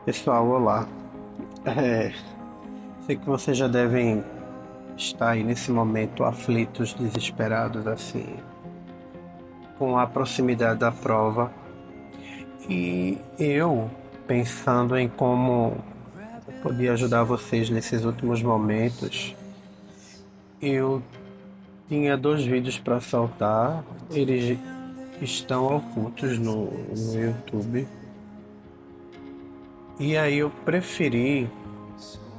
Pessoal, olá. É, Sei que vocês já devem estar aí nesse momento aflitos, desesperados, assim, com a proximidade da prova. E eu, pensando em como eu podia ajudar vocês nesses últimos momentos, eu tinha dois vídeos para soltar. Eles estão ocultos no YouTube. E aí eu preferi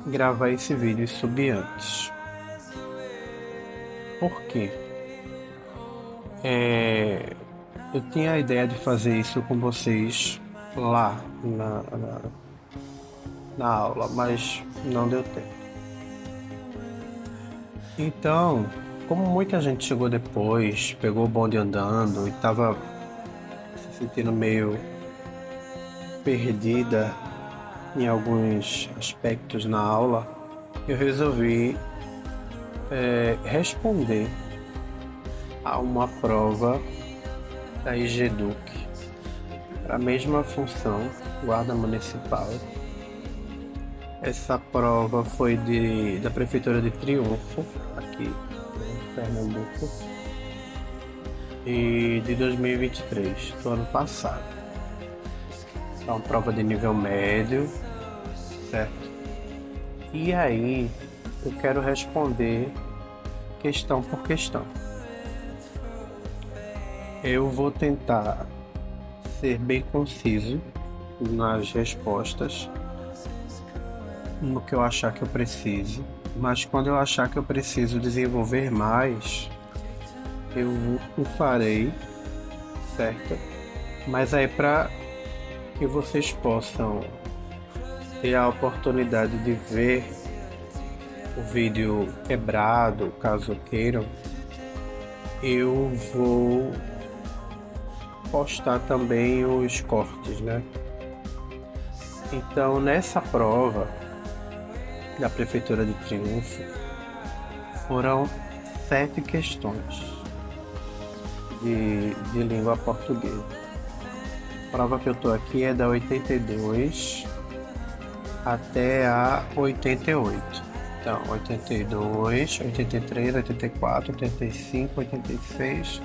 gravar esse vídeo e subir antes. Por quê? É, eu tinha a ideia de fazer isso com vocês lá na aula, mas não deu tempo. Então, como muita gente chegou depois, pegou o bonde andando e estava se sentindo meio perdida em alguns aspectos na aula, eu resolvi responder a uma prova da EGEDUC, para a mesma função, Guarda Municipal. Essa prova foi da Prefeitura de Triunfo, aqui em Pernambuco, e de 2023, do ano passado. É uma prova de nível médio, certo? E aí, eu quero responder questão por questão. Eu vou tentar ser bem conciso nas respostas, no que eu achar que eu preciso, mas quando eu achar que eu preciso desenvolver mais, eu o farei, certo? Mas aí para que vocês possam ter a oportunidade de ver o vídeo quebrado, caso queiram, eu vou postar também os cortes, né? Então, nessa prova da Prefeitura de Triunfo, foram 7 questões de língua portuguesa. A prova que eu tô aqui é da 82 até a 88. Então, 82, 83, 84, 85, 86,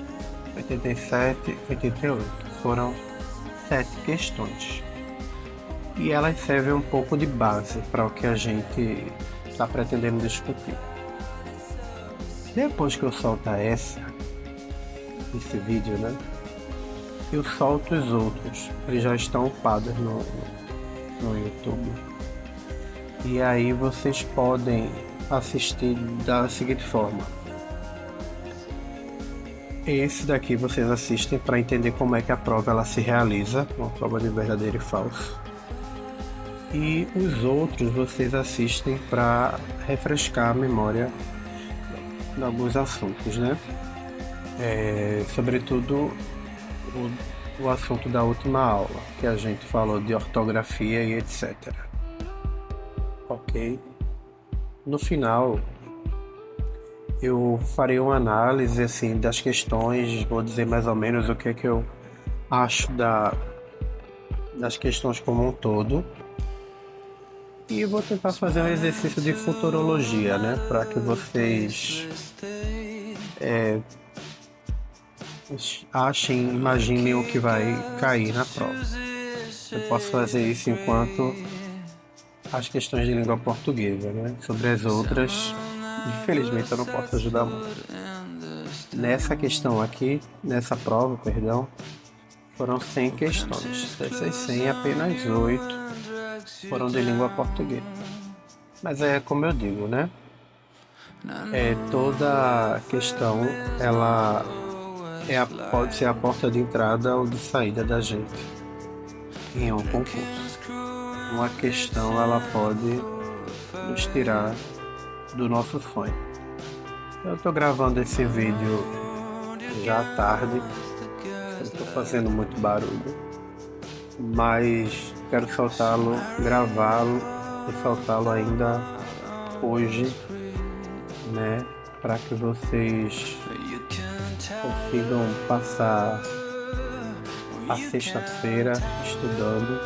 87, 88. Foram 7 questões. E elas servem um pouco de base para o que a gente está pretendendo discutir. Depois que eu soltar esse vídeo, né? Eu solto os outros. Eles já estão upados no YouTube. E aí vocês podem assistir da seguinte forma. Esse daqui vocês assistem para entender como é que a prova ela se realiza, uma prova de verdadeiro e falso. E os outros vocês assistem para refrescar a memória de alguns assuntos, né? Sobretudo o assunto da última aula, que a gente falou de ortografia e etc. Ok? No final, eu farei uma análise assim das questões, vou dizer mais ou menos o que é que eu acho das questões como um todo. E vou tentar fazer um exercício de futurologia, né? Para que vocês achem, imaginem o que vai cair na prova. Eu posso fazer isso enquanto as questões de língua portuguesa, né? Sobre as outras, infelizmente eu não posso ajudar muito. Nessa questão aqui, nessa prova, perdão, foram 100 questões. Dessas 100, apenas 8 foram de língua portuguesa. Mas é como eu digo, né? Toda questão, ela pode ser a porta de entrada ou de saída da gente em um concurso. Uma questão, ela pode nos tirar do nosso sonho. Eu estou gravando esse vídeo já à tarde, não estou fazendo muito barulho, mas quero soltá-lo, gravá-lo e soltá-lo ainda hoje, né? Para que vocês consigam passar a sexta-feira estudando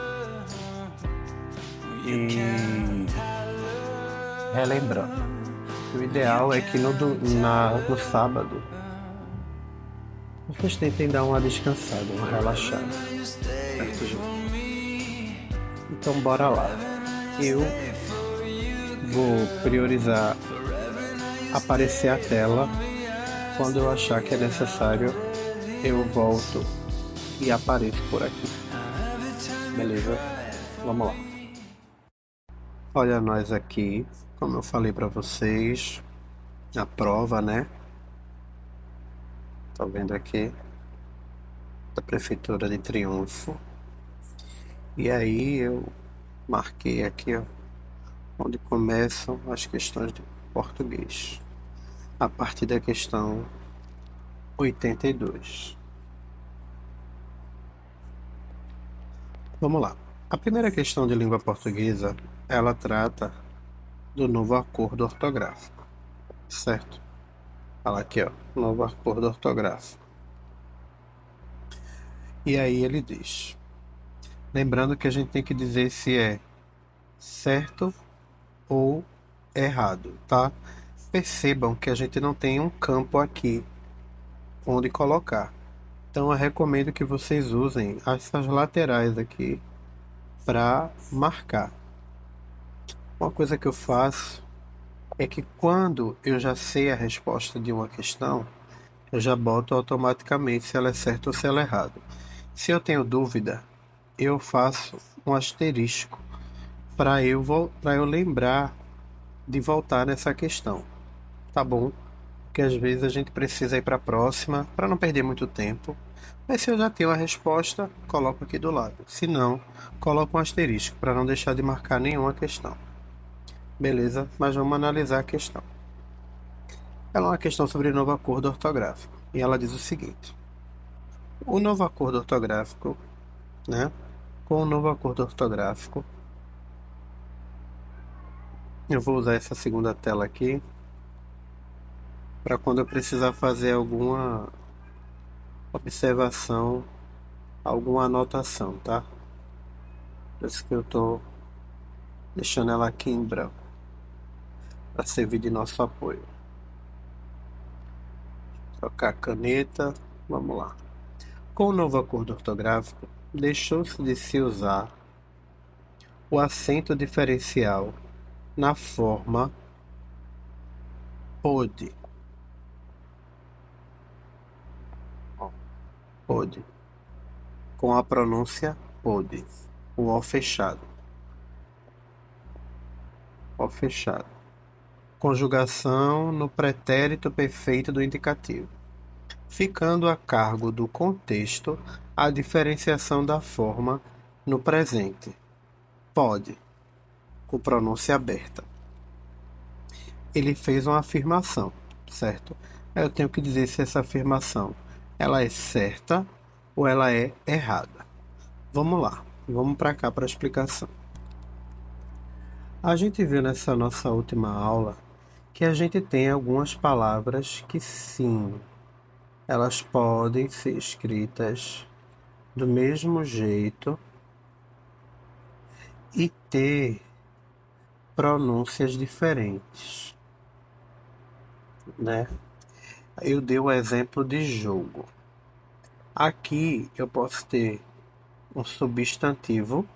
E relembrando, o ideal é que no sábado vocês tentem dar uma descansada, uma relaxada, certo, gente? Então bora lá. Eu vou priorizar aparecer a tela. Quando eu achar que é necessário, eu volto e apareço por aqui. Beleza? Vamos lá. Olha nós aqui, como eu falei para vocês, a prova, né? Tá vendo aqui? Da Prefeitura de Triunfo. E aí eu marquei aqui, ó, onde começam as questões de português. A partir da questão 82. Vamos lá. A primeira questão de língua portuguesa, ela trata do novo acordo ortográfico, certo? Fala aqui, ó, novo acordo ortográfico. E aí ele diz, lembrando que a gente tem que dizer se é certo ou errado, tá? Percebam que a gente não tem um campo aqui onde colocar. Então eu recomendo que vocês usem essas laterais aqui para marcar. Uma coisa que eu faço é que quando eu já sei a resposta de uma questão, eu já boto automaticamente se ela é certa ou se ela é errada. Se eu tenho dúvida, eu faço um asterisco para eu lembrar de voltar nessa questão, tá bom? Porque às vezes a gente precisa ir para a próxima para não perder muito tempo. Mas se eu já tenho a resposta, coloco aqui do lado. Se não, coloco um asterisco para não deixar de marcar nenhuma questão. Beleza? Mas vamos analisar a questão. Ela é uma questão sobre novo acordo ortográfico. E ela diz o seguinte: o novo acordo ortográfico, né? Com o novo acordo ortográfico, eu vou usar essa segunda tela aqui para quando eu precisar fazer alguma observação, alguma anotação, tá? Por isso que eu tô deixando ela aqui em branco, para servir de nosso apoio. Trocar a caneta, vamos lá. Com o novo acordo ortográfico, deixou-se de se usar o acento diferencial na forma pôde. Pôde. Com a pronúncia pôde. O O fechado. O fechado. Conjugação no pretérito perfeito do indicativo, ficando a cargo do contexto a diferenciação da forma no presente. Pode, com pronúncia aberta. Ele fez uma afirmação, certo? Eu tenho que dizer se essa afirmação ela é certa ou ela é errada. Vamos lá, vamos para cá para a explicação. A gente viu nessa nossa última aula que a gente tem algumas palavras que sim, elas podem ser escritas do mesmo jeito e ter pronúncias diferentes, né? Eu dei o exemplo de jogo. Aqui eu posso ter um substantivo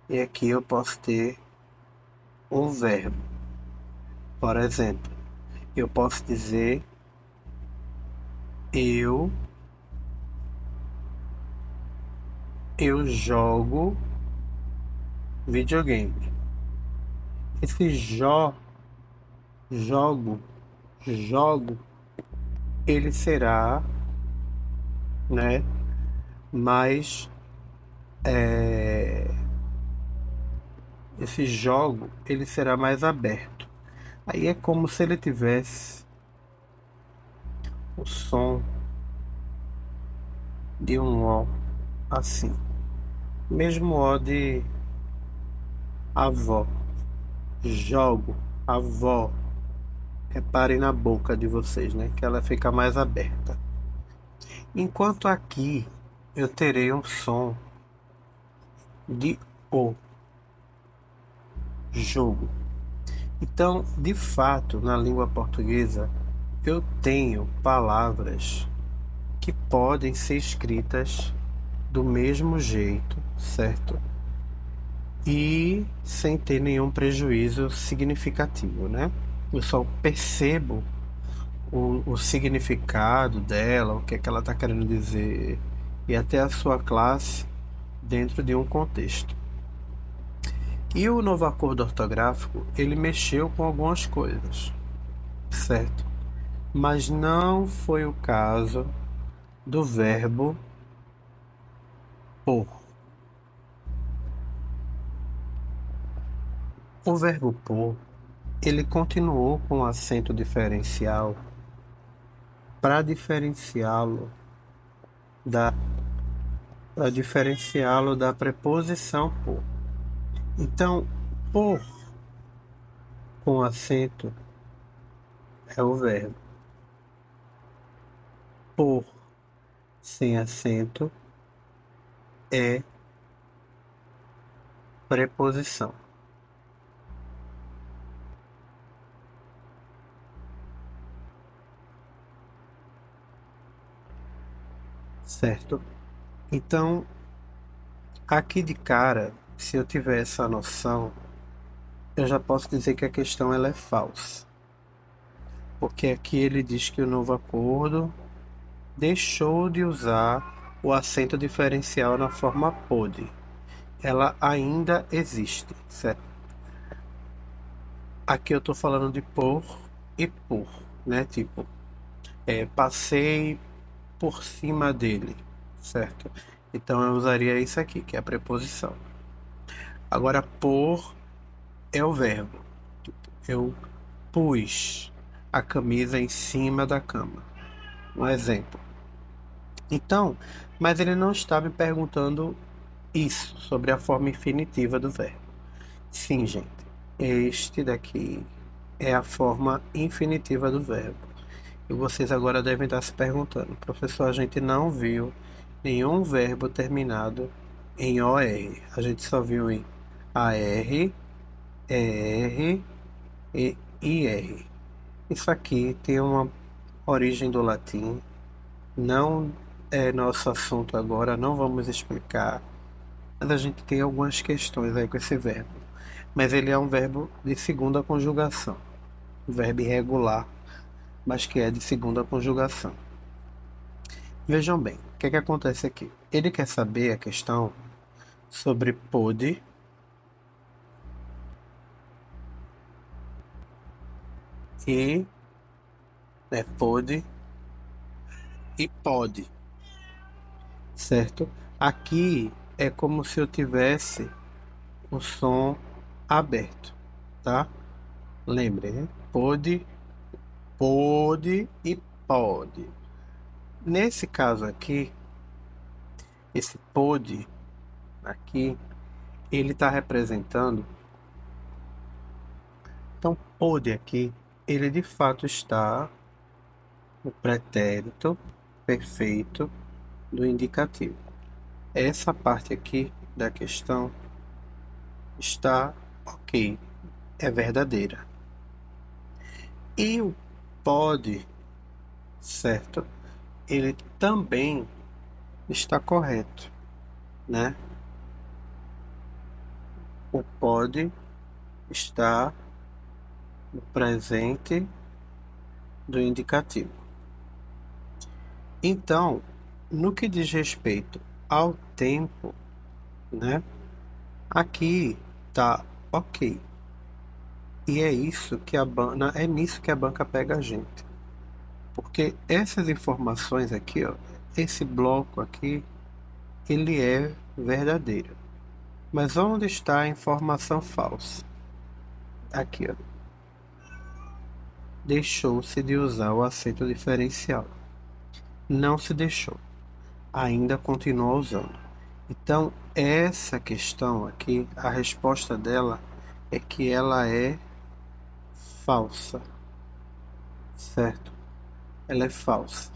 e aqui eu posso ter um verbo. Por exemplo, eu posso dizer eu jogo videogame. Esse jogo, jogo, ele será, né, mais esse jogo ele será mais aberto. Aí é como se ele tivesse o som de um O assim, mesmo O de avó. Jogo, avó. Reparem na boca de vocês, né, que ela fica mais aberta. Enquanto aqui eu terei um som de O. jogo. Então, de fato, na língua portuguesa, eu tenho palavras que podem ser escritas do mesmo jeito, certo? E sem ter nenhum prejuízo significativo, né? Eu só percebo o significado dela, o que é que ela está querendo dizer, e até a sua classe dentro de um contexto. E o novo acordo ortográfico, ele mexeu com algumas coisas, certo? Mas não foi o caso do verbo por. O verbo por, ele continuou com acento diferencial para da diferenciá-lo da preposição por. Então, por com acento é o verbo. Por sem acento é preposição. Certo? Então, aqui de cara, se eu tiver essa noção, eu já posso dizer que a questão ela é falsa. Porque aqui ele diz que o novo acordo deixou de usar o acento diferencial na forma pôde. Ela ainda existe, certo? Aqui eu estou falando de por e por, né? Tipo, passei por cima dele, certo? Então eu usaria isso aqui, que é a preposição. Agora, por é o verbo. Eu pus a camisa em cima da cama. Um exemplo. Então, mas ele não está me perguntando isso sobre a forma infinitiva do verbo. Sim, gente. Este daqui é a forma infinitiva do verbo. E vocês agora devem estar se perguntando, professor, a gente não viu nenhum verbo terminado em OR. A gente só viu em AR, ER e IR. Isso aqui tem uma origem do latim, não é nosso assunto agora, não vamos explicar, mas a gente tem algumas questões aí com esse verbo. Mas ele é um verbo de segunda conjugação, um verbo irregular, mas que é de segunda conjugação. Vejam bem, o que é que acontece aqui? Ele quer saber a questão sobre pôde e pôde e pode, certo? Aqui é como se eu tivesse o som aberto, tá? Lembre, né? Pôde, pôde e pode. Nesse caso aqui, esse pôde aqui, ele está representando. Então, pôde aqui, ele de fato está no pretérito perfeito do indicativo. Essa parte aqui da questão está ok, é verdadeira. E o pode, certo? Ele também está correto, né? O pode está no presente do indicativo. Então, no que diz respeito ao tempo, né? Aqui tá ok. E é isso que é nisso que a banca pega a gente. Porque essas informações aqui, ó, esse bloco aqui, ele é verdadeiro. Mas onde está a informação falsa? Aqui, ó. Deixou-se de usar o acento diferencial. Não se deixou. Ainda continua usando. Então, essa questão aqui, a resposta dela é que ela é falsa. Certo? Ela é falsa.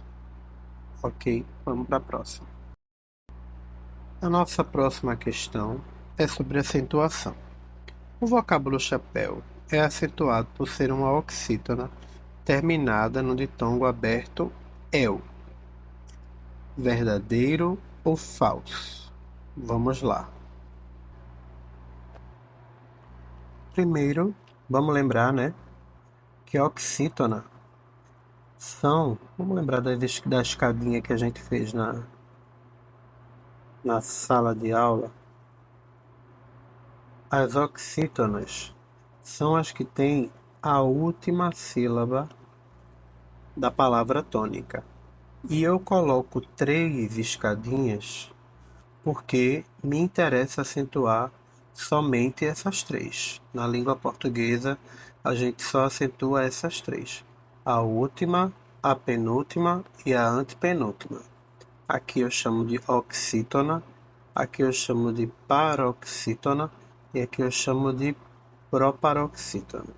Ok, vamos para a próxima. A nossa próxima questão é sobre acentuação. O vocábulo chapéu é acentuado por ser uma oxítona terminada no ditongo aberto eu. Verdadeiro ou falso? Vamos lá. Primeiro, vamos lembrar, né, que a oxítona vamos lembrar da escadinha que a gente fez na sala de aula. As oxítonas são as que têm a última sílaba da palavra tônica. E eu coloco 3 escadinhas porque me interessa acentuar somente essas 3. Na língua portuguesa, a gente só acentua essas 3. A última, a penúltima e a antepenúltima. Aqui eu chamo de oxítona, aqui eu chamo de paroxítona e aqui eu chamo de proparoxítona,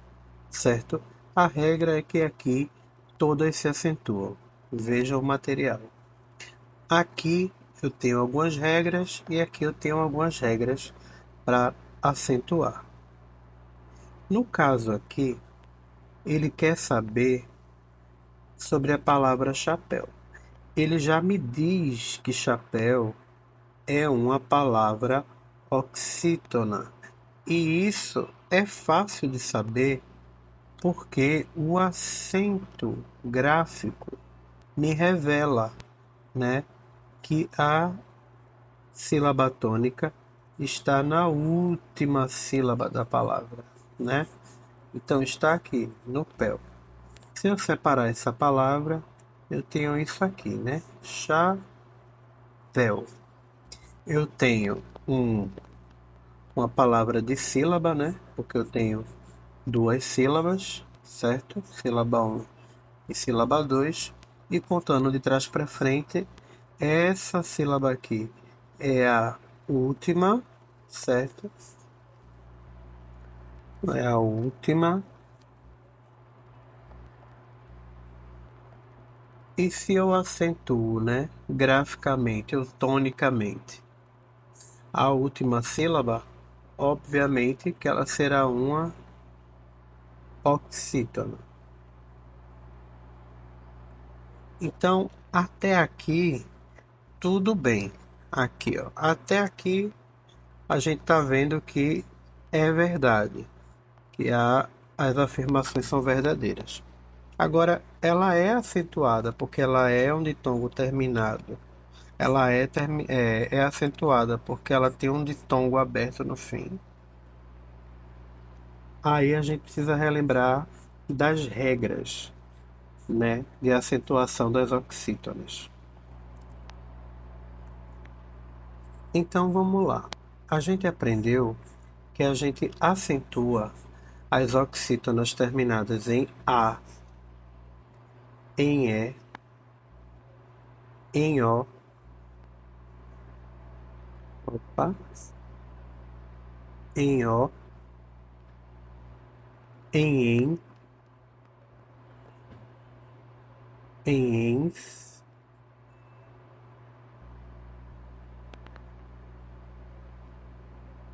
certo? A regra é que aqui todas se acentuam. Veja o material. Aqui eu tenho algumas regras e aqui eu tenho algumas regras para acentuar. No caso aqui, ele quer saber sobre a palavra chapéu. Ele já me diz que chapéu é uma palavra oxítona. E isso é fácil de saber porque o acento gráfico me revela, né, que a sílaba tônica está na última sílaba da palavra, né? Então está aqui no péu. Se eu separar essa palavra, eu tenho isso aqui, né? Chapéu. Eu tenho uma palavra de sílaba, né? Porque eu tenho 2 sílabas, certo? Sílaba 1 e sílaba 2. E contando de trás para frente, essa sílaba aqui é a última, certo? É a última. E se eu acentuo, né, graficamente ou tonicamente, a última sílaba, obviamente que ela será uma oxítona. Então, até aqui, tudo bem. Aqui, ó, até aqui a gente está vendo que é verdade, que as afirmações são verdadeiras. Agora, ela é acentuada porque ela é um ditongo terminado. Ela é acentuada porque ela tem um ditongo aberto no fim. Aí a gente precisa relembrar das regras, né, de acentuação das oxítonas. Então vamos lá. A gente aprendeu que a gente acentua as oxítonas terminadas em A, em E, em O, opa, em O, em ens,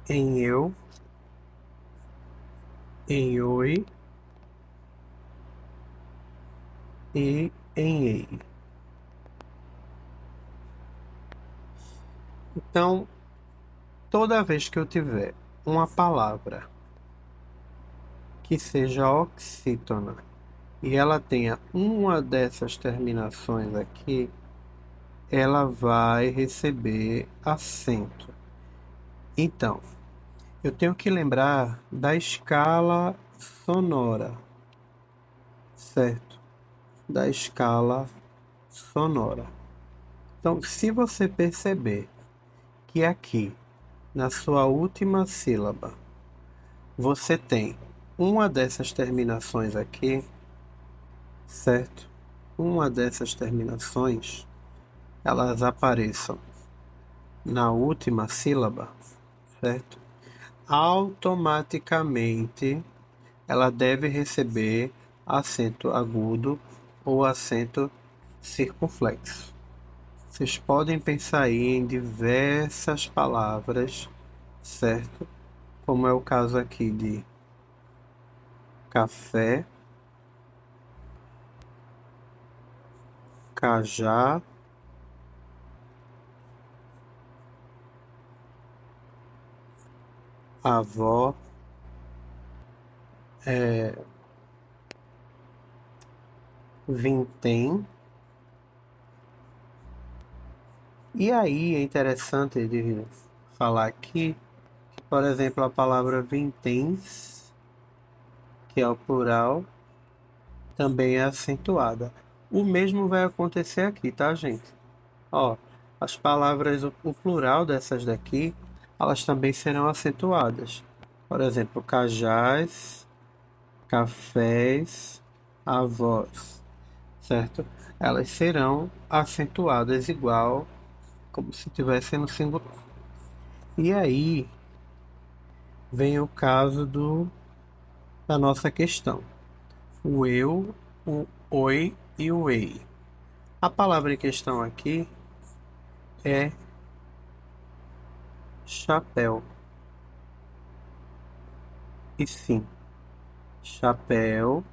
em eu, em oi e em ei. Então, toda vez que eu tiver uma palavra que seja oxítona e ela tenha uma dessas terminações aqui, ela vai receber acento. Então, eu tenho que lembrar da escala sonora, certo? Da escala sonora. Então, se você perceber que aqui, na sua última sílaba, você tem uma dessas terminações aqui, certo? Uma dessas terminações, elas apareçam na última sílaba, certo? Automaticamente ela deve receber acento agudo ou acento circunflexo. Vocês podem pensar aí em diversas palavras, certo? como é o caso aqui de café, cajá, avó, vintém. E aí é interessante de falar aqui que, por exemplo, a palavra vinténs, que é o plural, também é acentuada. O mesmo vai acontecer aqui, tá, gente? Ó, as palavras, o plural dessas daqui, elas também serão acentuadas. Por exemplo, cajás, cafés, avós, certo? Elas serão acentuadas igual, como se estivessem no singular. E aí vem o caso da nossa questão. O eu, o oi e o ei. A palavra em questão aqui é chapéu. E sim, chapéu,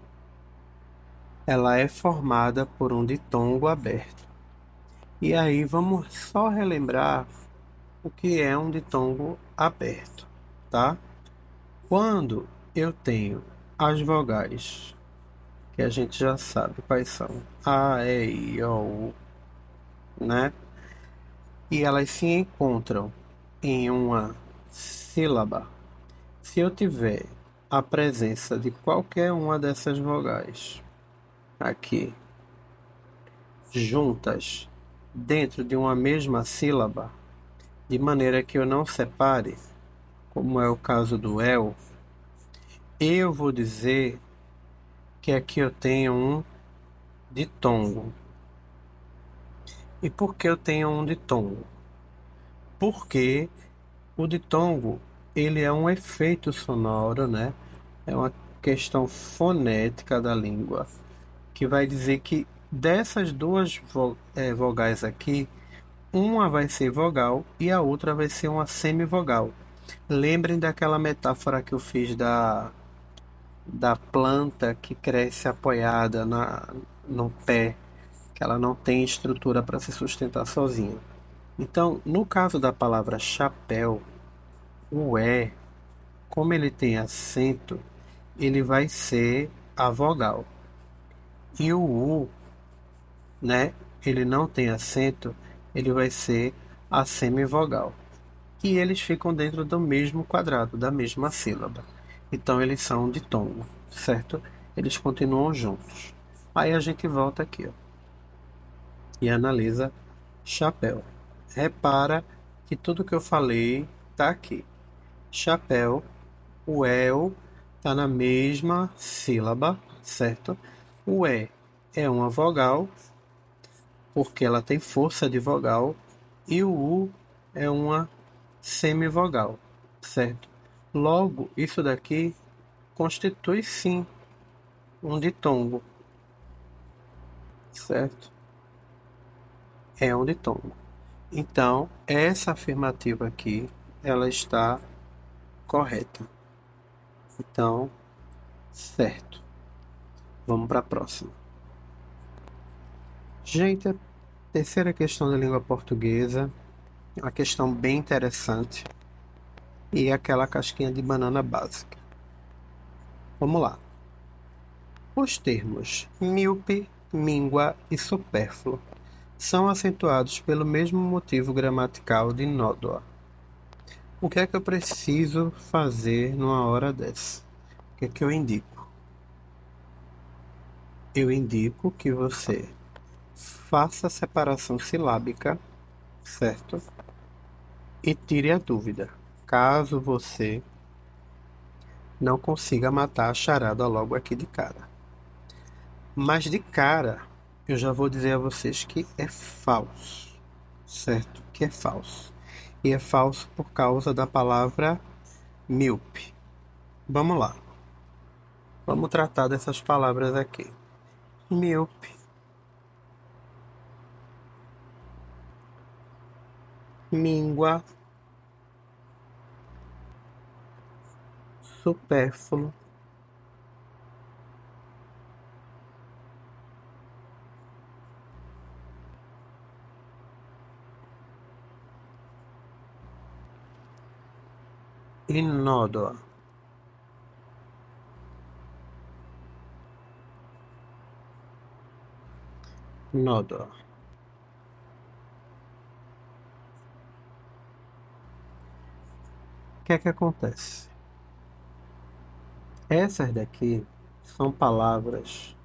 ela é formada por um ditongo aberto. E aí vamos só relembrar o que é um ditongo aberto, tá? Quando eu tenho as vogais, que a gente já sabe quais são, A, E, I, O, U, né? E elas se encontram em uma sílaba. Se eu tiver a presença de qualquer uma dessas vogais aqui juntas dentro de uma mesma sílaba, de maneira que eu não separe, como é o caso do el, eu vou dizer que aqui eu tenho um ditongo. E por que eu tenho um ditongo? Porque o ditongo, ele é um efeito sonoro, né? É uma questão fonética da língua, que vai dizer que dessas duas vogais aqui, uma vai ser vogal e a outra vai ser uma semivogal. Lembrem daquela metáfora que eu fiz da planta que cresce apoiada no pé, que ela não tem estrutura para se sustentar sozinha. Então, no caso da palavra chapéu, o E, como ele tem acento, ele vai ser a vogal. E o U, né? Ele não tem acento, ele vai ser a semivogal. E eles ficam dentro do mesmo quadrado, da mesma sílaba. Então eles são de tom, certo? Eles continuam juntos. Aí a gente volta aqui, ó, e analisa chapéu. Repara que tudo que eu falei tá aqui. Chapéu, o el tá na mesma sílaba, certo? O e é uma vogal, porque ela tem força de vogal, e o u é uma semivogal, certo? Logo, isso daqui constitui sim um ditongo, certo? É um ditongo. Então, essa afirmativa aqui, ela está correta. Então, certo. Vamos para a próxima. Gente, a terceira questão da língua portuguesa, uma questão bem interessante, e é aquela casquinha de banana básica. Vamos lá. Os termos míope, míngua e supérfluo são acentuados pelo mesmo motivo gramatical de nódoa. O que é que eu preciso fazer numa hora dessa? O que é que eu indico? Eu indico que você faça a separação silábica, certo? E tire a dúvida, caso você não consiga matar a charada logo aqui de cara. Mas de cara, eu já vou dizer a vocês que é falso, certo? Que é falso. E é falso por causa da palavra míope. Vamos lá. Vamos tratar dessas palavras aqui. Míope, míngua, supérfluo, inódoa, nódoa. O que é que acontece? Essas daqui são palavras,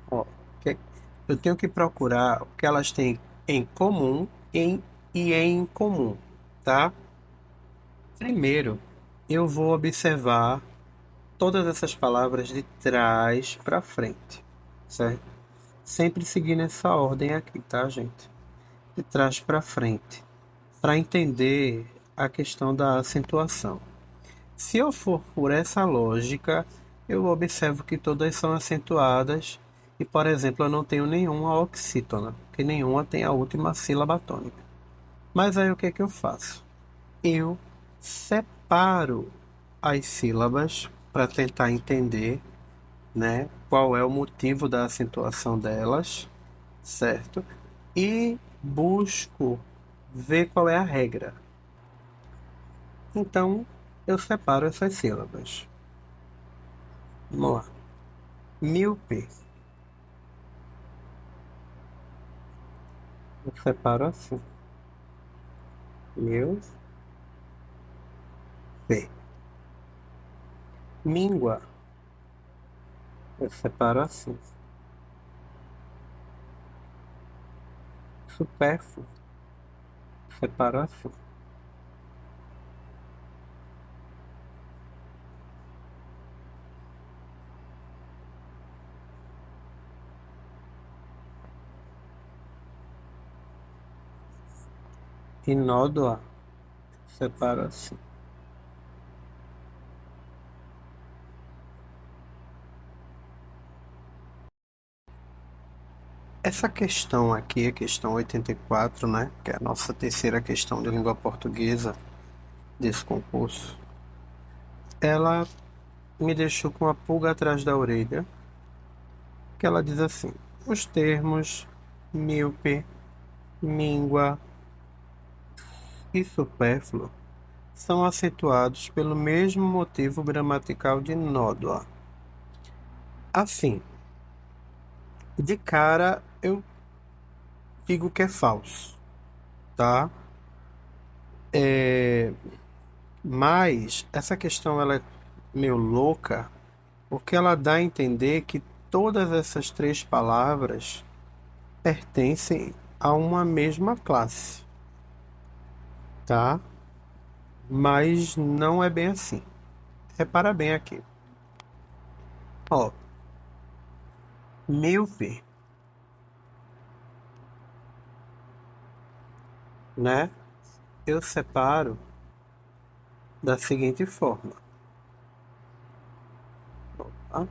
ó, que eu tenho que procurar o que elas têm em comum e em comum, tá? Primeiro, eu vou observar todas essas palavras de trás para frente, certo? Sempre seguindo essa ordem aqui, tá, gente? De trás para frente, para entender a questão da acentuação. Se eu for por essa lógica, eu observo que todas são acentuadas e, por exemplo, eu não tenho nenhuma oxítona, porque nenhuma tem a última sílaba tônica. Mas aí o que é que eu faço? Eu separo as sílabas para tentar entender, né, qual é o motivo da acentuação delas, certo? E busco ver qual é a regra. Então, eu separo essas sílabas. Vamos lá. Míope. Eu separo assim. Míope. Míngua. Eu separo assim. Supérfluo. Separo assim. Inódoa. Separo assim. Essa questão aqui, a questão 84, né, que é a nossa terceira questão de língua portuguesa desse concurso, ela me deixou com a pulga atrás da orelha, que ela diz assim: os termos míope, míngua e supérfluo são acentuados pelo mesmo motivo gramatical de nódoa. Assim, de cara eu digo que é falso, tá? Mas essa questão ela é meio louca, porque ela dá a entender que todas essas três palavras pertencem a uma mesma classe, tá? Mas não é bem assim. Repara bem aqui. Ó, míope, né? Eu separo da seguinte forma. Tá?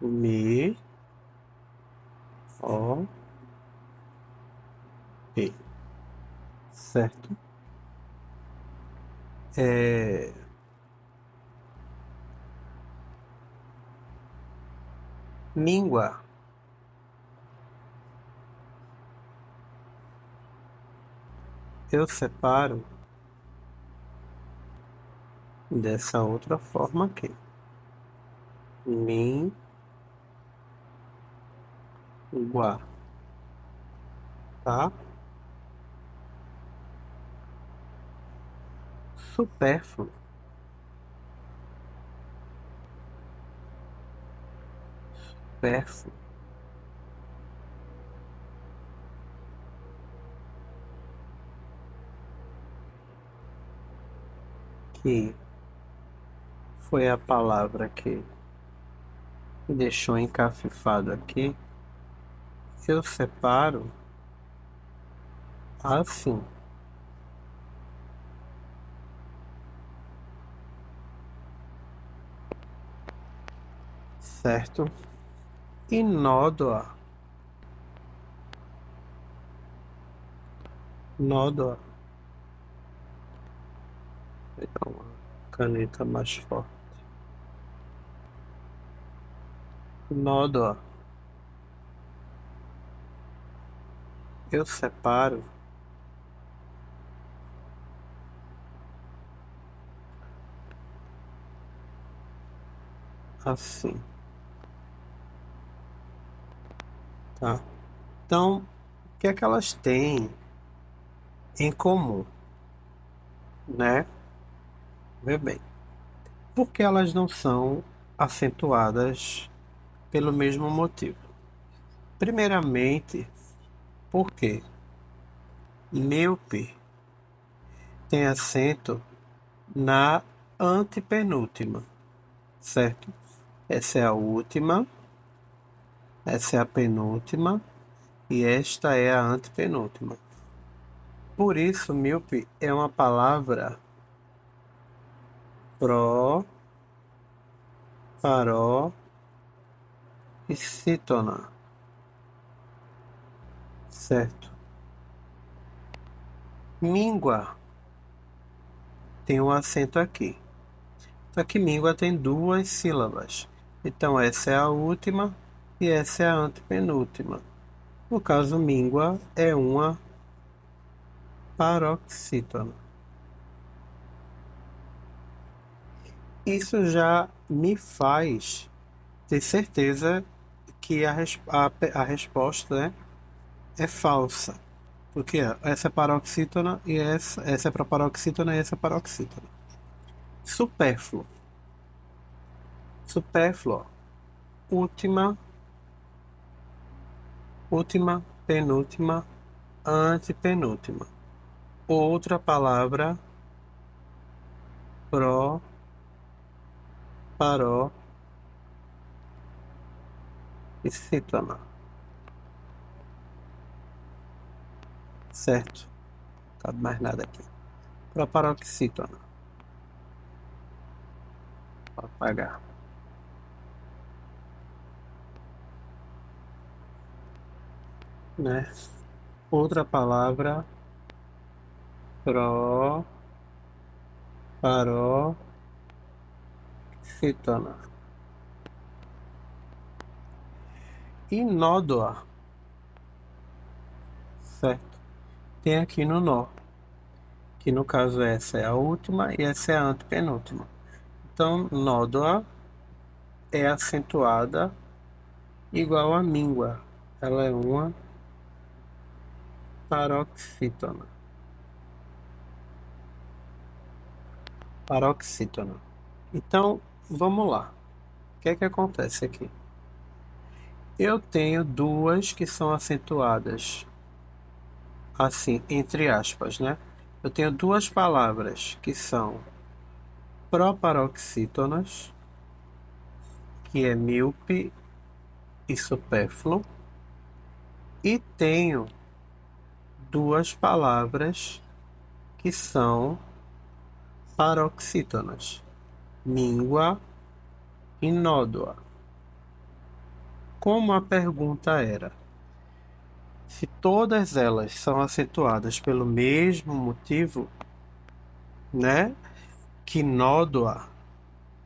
Mi, ó, e, certo? É, língua, eu separo dessa outra forma aqui. Língua, tá? Supérfluo, supérfluo, que foi a palavra que me deixou encafifado aqui. Eu separo assim, certo? E nódoa, nódoa. Então, caneta mais forte. Nódoa. Eu separo assim, tá? Então, o que é que elas têm em comum, né? Vê bem. Por que elas não são acentuadas pelo mesmo motivo? Primeiramente, porque míope tem acento na antepenúltima, certo? Essa é a última, essa é a penúltima e esta é a antepenúltima. Por isso, míope é uma palavra paroxítona, certo? Míngua tem um acento aqui. Só que míngua tem duas sílabas. Então essa é a última e essa é a antepenúltima. No caso, míngua é uma paroxítona. Isso já me faz ter certeza que a resposta, né, é falsa. Porque essa é paroxítona e essa é para paroxítona e essa é paroxítona. Supérfluo. Supérfluo. Última, última, penúltima, antepenúltima. Outra palavra, paroxítona. Certo? Não cabe mais nada aqui. Proparoxítona. Vou apagar. Né? Outra palavra, paroxítona. E nódoa, certo? Tem aqui no nó, que no caso essa é a última e essa é a antepenúltima. Então, nódoa é acentuada igual a míngua. Ela é uma paroxítona. Paroxítona. Então, vamos lá. O que é que acontece aqui? Eu tenho duas que são acentuadas, assim, entre aspas, né? Eu tenho duas palavras que são proparoxítonas, que é míope e supérfluo, e tenho duas palavras que são paroxítonas, míngua e nódoa. Como a pergunta era, se todas elas são acentuadas pelo mesmo motivo, né? Que nódoa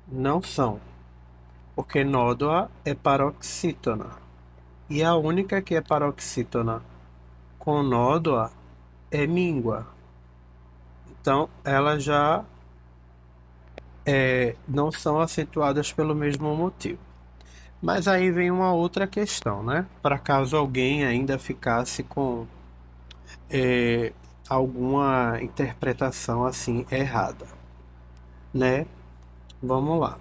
não são, porque nódoa é paroxítona. E a única que é paroxítona com nódoa é míngua. Então, elas já não são acentuadas pelo mesmo motivo. Mas aí vem uma outra questão, né? Para caso alguém ainda ficasse com alguma interpretação assim errada, né? Vamos lá.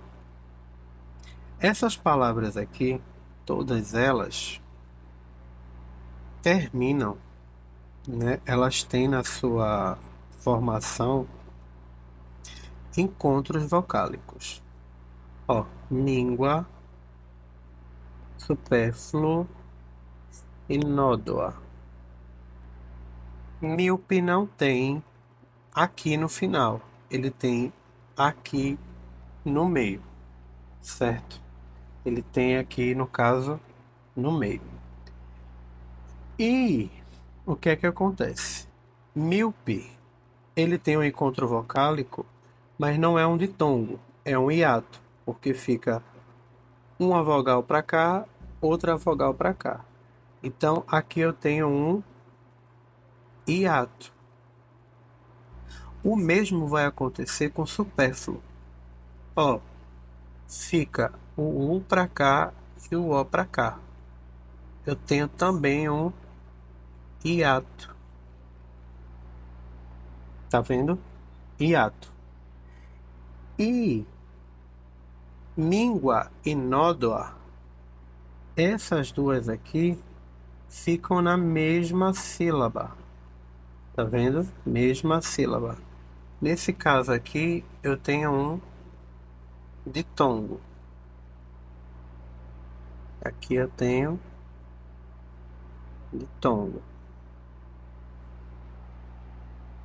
Essas palavras aqui, todas elas terminam, né? Elas têm na sua formação encontros vocálicos. Ó, míngua, supérfluo e nódoa. Míope não tem aqui no final, ele tem aqui no meio, certo? Ele tem aqui, no caso, no meio. E o que é que acontece? Míope, ele tem um encontro vocálico mas não é um ditongo, é um hiato, porque fica uma vogal para cá, outra vogal para cá. Então aqui eu tenho um hiato. O mesmo vai acontecer com supérfluo. Ó, fica o U para cá e o O para cá. Eu tenho também um hiato. Tá vendo? Hiato. E míngua e nódoa, essas duas aqui ficam na mesma sílaba. Tá vendo? Mesma sílaba. Nesse caso aqui, eu tenho um ditongo. Aqui eu tenho ditongo.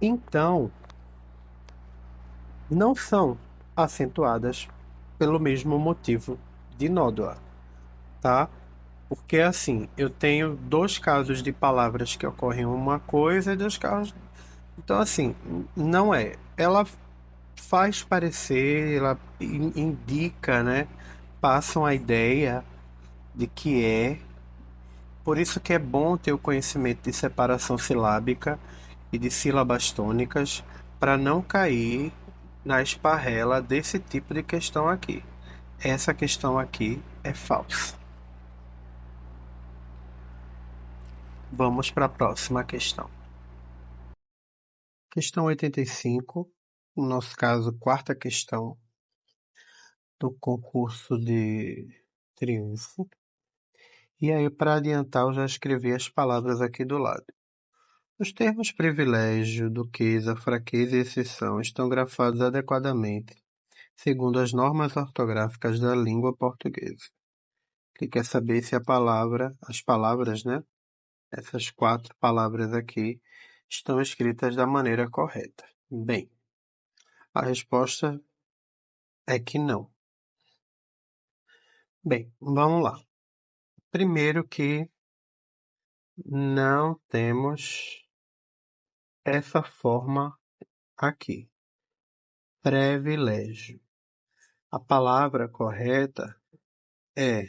Então, não são acentuadas pelo mesmo motivo de nódoa, tá? Porque assim, eu tenho dois casos de palavras que ocorrem uma coisa e dois casos. Então, assim, não é. Ela faz parecer, ela indica, né? Passam a ideia de que é. Por isso que é bom ter o conhecimento de separação silábica e de sílabas tônicas para não cair na esparrela desse tipo de questão aqui. Essa questão aqui é falsa. Vamos para a próxima questão. Questão 85, no nosso caso, quarta questão do concurso de triunfo. E aí, para adiantar, eu já escrevi as palavras aqui do lado. Os termos privilégio, duquesa, fraqueza e exceção estão grafados adequadamente, segundo as normas ortográficas da língua portuguesa. Que quer saber se as palavras, né? Essas quatro palavras aqui estão escritas da maneira correta. Bem, a resposta é que não. Bem, vamos lá. Primeiro que não temos essa forma aqui. Privilégio. A palavra correta é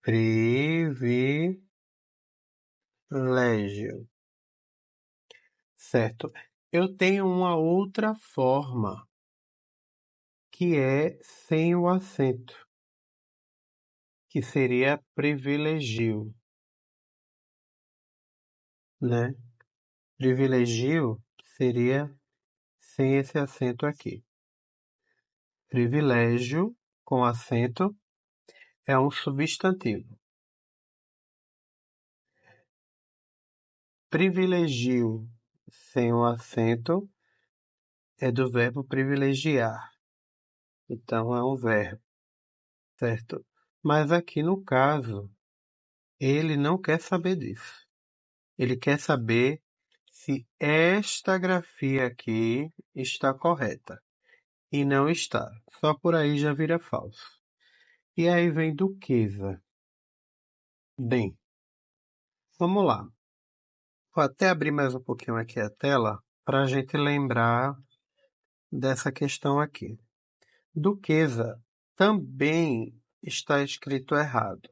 privilégio, certo? Eu tenho uma outra forma que é sem o acento, que seria privilegio, né? Privilegio seria sem esse acento aqui. Privilégio com acento é um substantivo. Privilegio sem o acento é do verbo privilegiar. Então é um verbo, certo? Mas aqui no caso, ele não quer saber disso. Ele quer saber se esta grafia aqui está correta. E não está. Só por aí já vira falso. E aí vem duquesa. Bem, vamos lá. Vou até abrir mais um pouquinho aqui a tela para a gente lembrar dessa questão aqui. Duquesa também está escrito errado.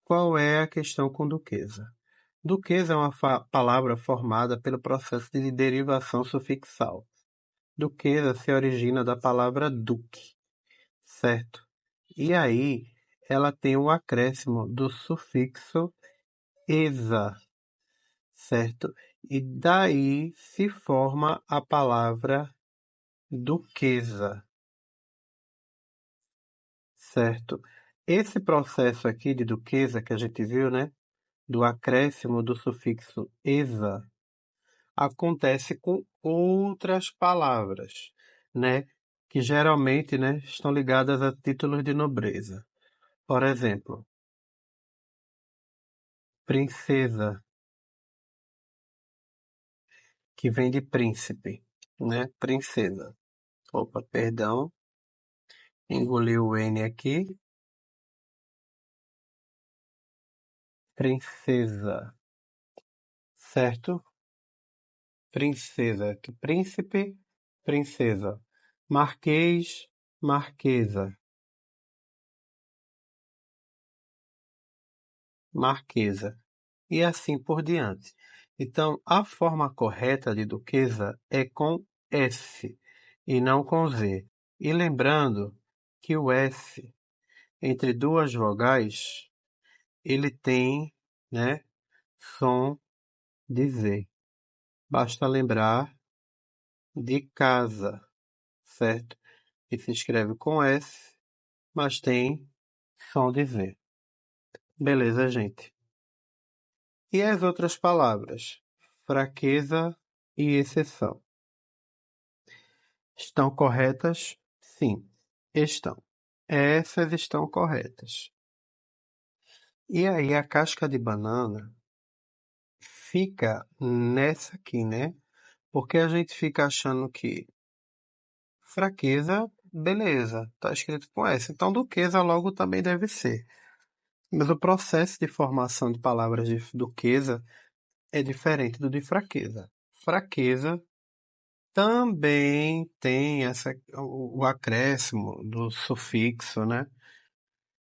Qual é a questão com duquesa? Duquesa é uma palavra formada pelo processo de derivação sufixal. Duquesa se origina da palavra duque, certo? E aí ela tem o acréscimo do sufixo esa, certo? E daí se forma a palavra duquesa, certo? Esse processo aqui de duquesa que a gente viu, né? Do acréscimo do sufixo esa, acontece com outras palavras, né? Que geralmente, né, estão ligadas a títulos de nobreza. Por exemplo, princesa, que vem de príncipe, né? Princesa. Opa, perdão, engoli o N aqui. Princesa, certo? princesa, que príncipe, princesa, marquês, marquesa, marquesa, e assim por diante. Então, a forma correta de duquesa é com S e não com Z. E lembrando que o S, entre duas vogais, ele tem, né, som de Z. Basta lembrar de casa, certo? Que se escreve com S, mas tem som de Z. Beleza, gente? E as outras palavras? Fraqueza e exceção. Estão corretas? Sim, estão. Essas estão corretas. E aí a casca de banana fica nessa aqui, né? Porque a gente fica achando que fraqueza, beleza, tá escrito com S. Então duquesa logo também deve ser. Mas o processo de formação de palavras de duquesa é diferente do de fraqueza. Fraqueza também tem o acréscimo do sufixo, né?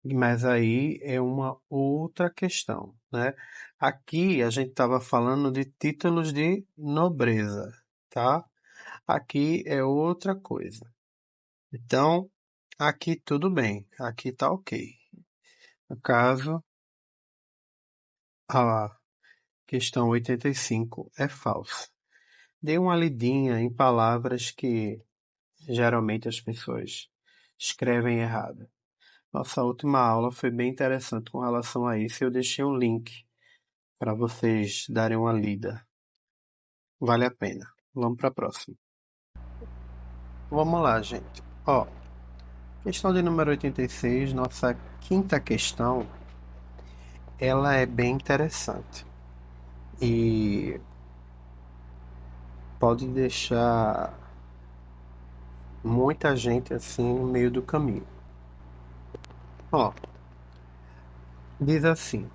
Mas aí é uma outra questão, né? Aqui a gente estava falando de títulos de nobreza, tá? Aqui é outra coisa. Então, aqui tudo bem, aqui tá ok. No caso, a questão 85 é falsa. Dê uma lidinha em palavras que geralmente as pessoas escrevem errado. Nossa última aula foi bem interessante com relação a isso. Eu deixei um link para vocês darem uma lida. Vale a pena. Vamos para a próxima. Vamos lá, gente. Ó, questão de número 86, nossa quinta questão, ela é bem interessante e pode deixar muita gente assim no meio do caminho. Ó, diz assim: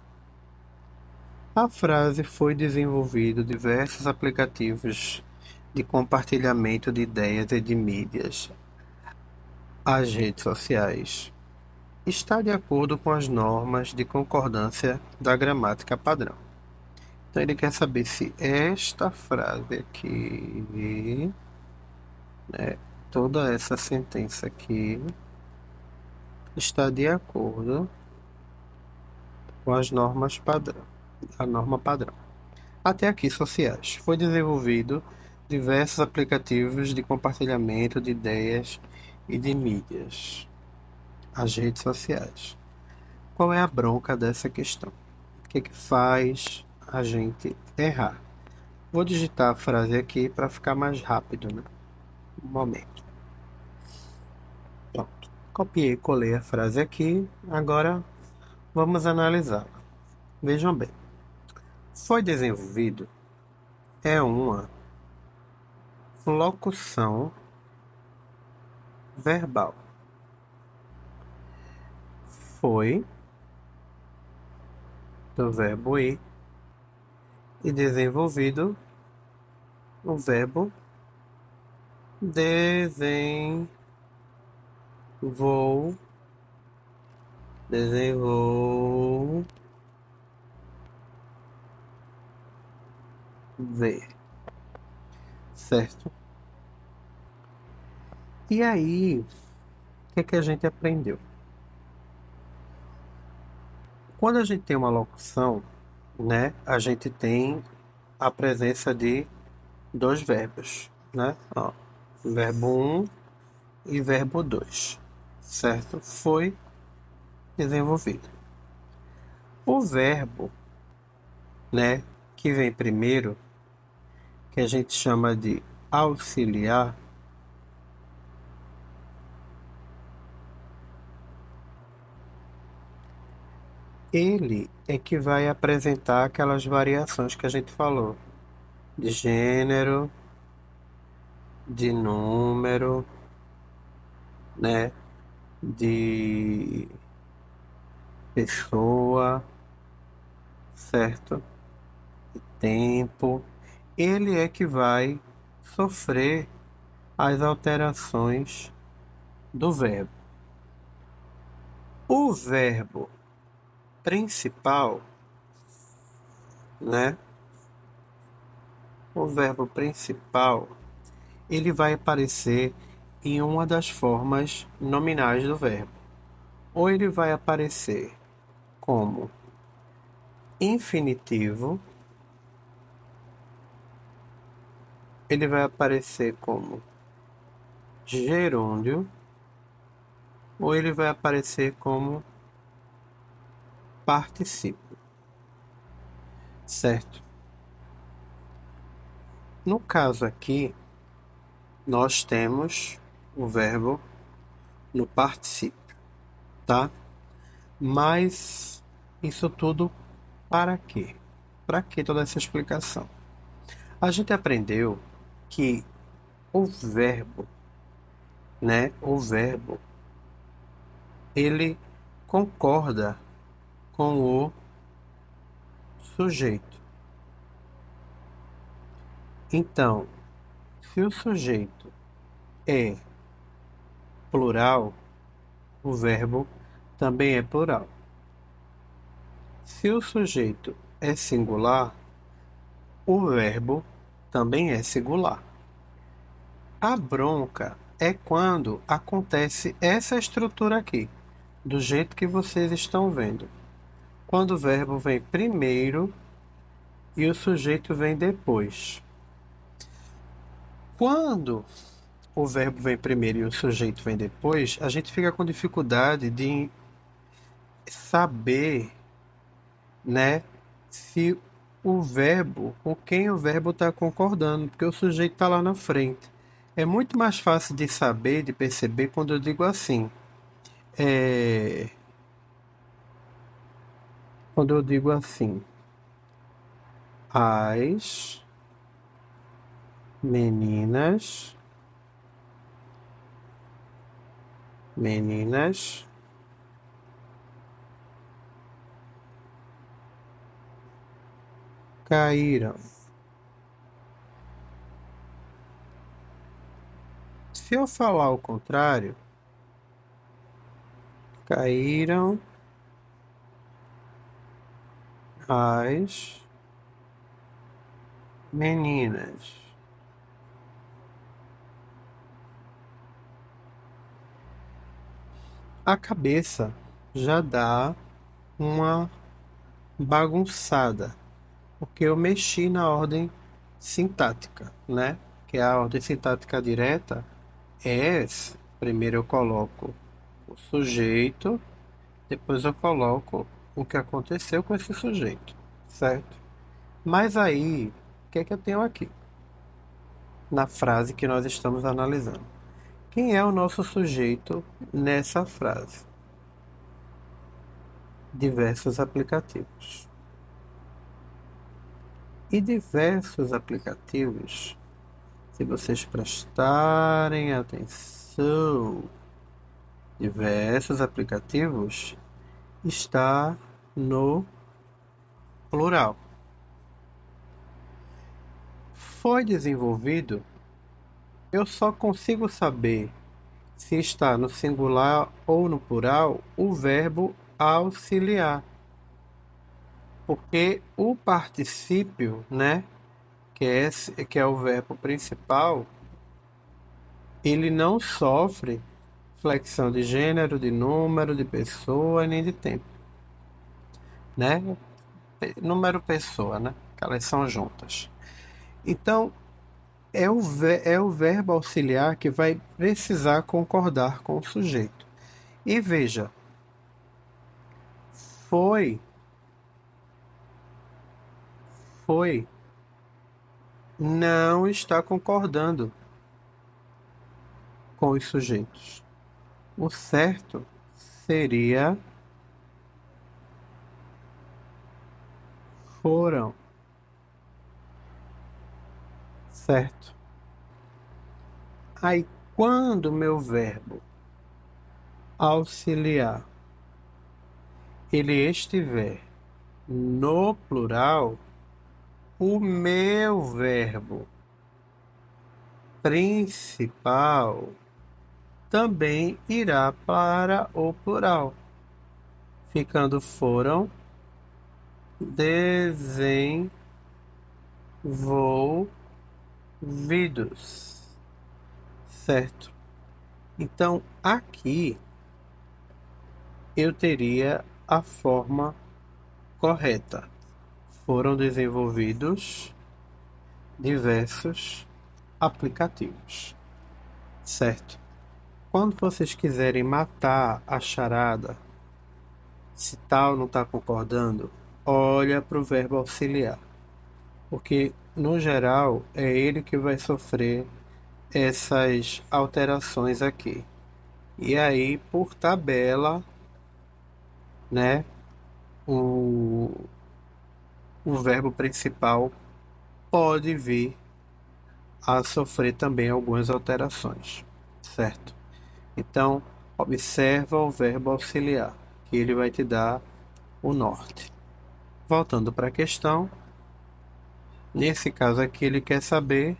a frase foi desenvolvido diversos aplicativos de compartilhamento de ideias e de mídias, as redes sociais. Está de acordo com as normas de concordância da gramática padrão. Então ele quer saber se esta frase aqui, toda essa sentença aqui, está de acordo com as normas padrão, a norma padrão. Até aqui, sociais. Foi desenvolvido diversos aplicativos de compartilhamento de ideias e de mídias, as redes sociais. Qual é a bronca dessa questão? O que que faz a gente errar? Vou digitar a frase aqui para ficar mais rápido, né? Um momento. Pronto. Copiei, colei a frase aqui. Agora vamos analisá-la. Vejam bem. Foi desenvolvido é uma locução verbal. Foi do verbo ir e desenvolvido o verbo desenvolver, certo? E aí, o que é que a gente aprendeu? Quando a gente tem uma locução, né, a gente tem a presença de dois verbos, né? Ó, verbo 1 e verbo 2, certo? Foi desenvolvido. O verbo, né, que vem primeiro, que a gente chama de auxiliar, ele é que vai apresentar aquelas variações que a gente falou, de gênero, de número, né, de pessoa, certo? De tempo. ele é que vai sofrer as alterações do verbo. O verbo principal, né? O verbo principal, ele vai aparecer em uma das formas nominais do verbo. Ou ele vai aparecer como infinitivo, ele vai aparecer como gerúndio, ou ele vai aparecer como particípio, certo? No caso aqui, nós temos o verbo no particípio, tá? Mas isso tudo para quê? Para que toda essa explicação? A gente aprendeu que o verbo, né? O verbo, ele concorda com o sujeito. Então, se o sujeito é plural, o verbo também é plural. Se o sujeito é singular, o verbo também é singular. A bronca é quando acontece essa estrutura aqui, do jeito que vocês estão vendo. Quando o verbo vem primeiro e o sujeito vem depois. Quando o verbo vem primeiro e o sujeito vem depois, a gente fica com dificuldade de saber, né, se o verbo, com quem o verbo está concordando, porque o sujeito está lá na frente. É muito mais fácil de saber, de perceber quando eu digo assim. É, quando eu digo assim, as meninas caíram. Se eu falar o contrário, caíram as meninas. A cabeça já dá uma bagunçada, porque eu mexi na ordem sintática, né? Que é a ordem sintática direta é essa. Primeiro eu coloco o sujeito, depois eu coloco o que aconteceu com esse sujeito, certo? Mas aí, o que é que eu tenho aqui? Na frase que nós estamos analisando. Quem é o nosso sujeito nessa frase? Diversos aplicativos. E diversos aplicativos, se vocês prestarem atenção, diversos aplicativos está no plural. Foi desenvolvido, eu só consigo saber se está no singular ou no plural o verbo auxiliar. Porque o particípio, né, que é o verbo principal, ele não sofre flexão de gênero, de número, de pessoa, nem de tempo, né? Número pessoa, né? Que elas são juntas. Então, é o verbo auxiliar que vai precisar concordar com o sujeito. E veja, foi, foi, não está concordando com os sujeitos. O certo seria foram, certo? Aí, quando o meu verbo auxiliar ele estiver no plural, o meu verbo principal também irá para o plural, ficando foram desenvolvidos, certo? Então, aqui eu teria a forma correta. Foram desenvolvidos diversos aplicativos, certo? Quando vocês quiserem matar a charada, se tal não está concordando, olha para o verbo auxiliar, porque no geral é ele que vai sofrer essas alterações aqui. E aí, por tabela, né, o, o verbo principal pode vir a sofrer também algumas alterações, certo? Então, observa o verbo auxiliar, que ele vai te dar o norte. Voltando para a questão, nesse caso aqui ele quer saber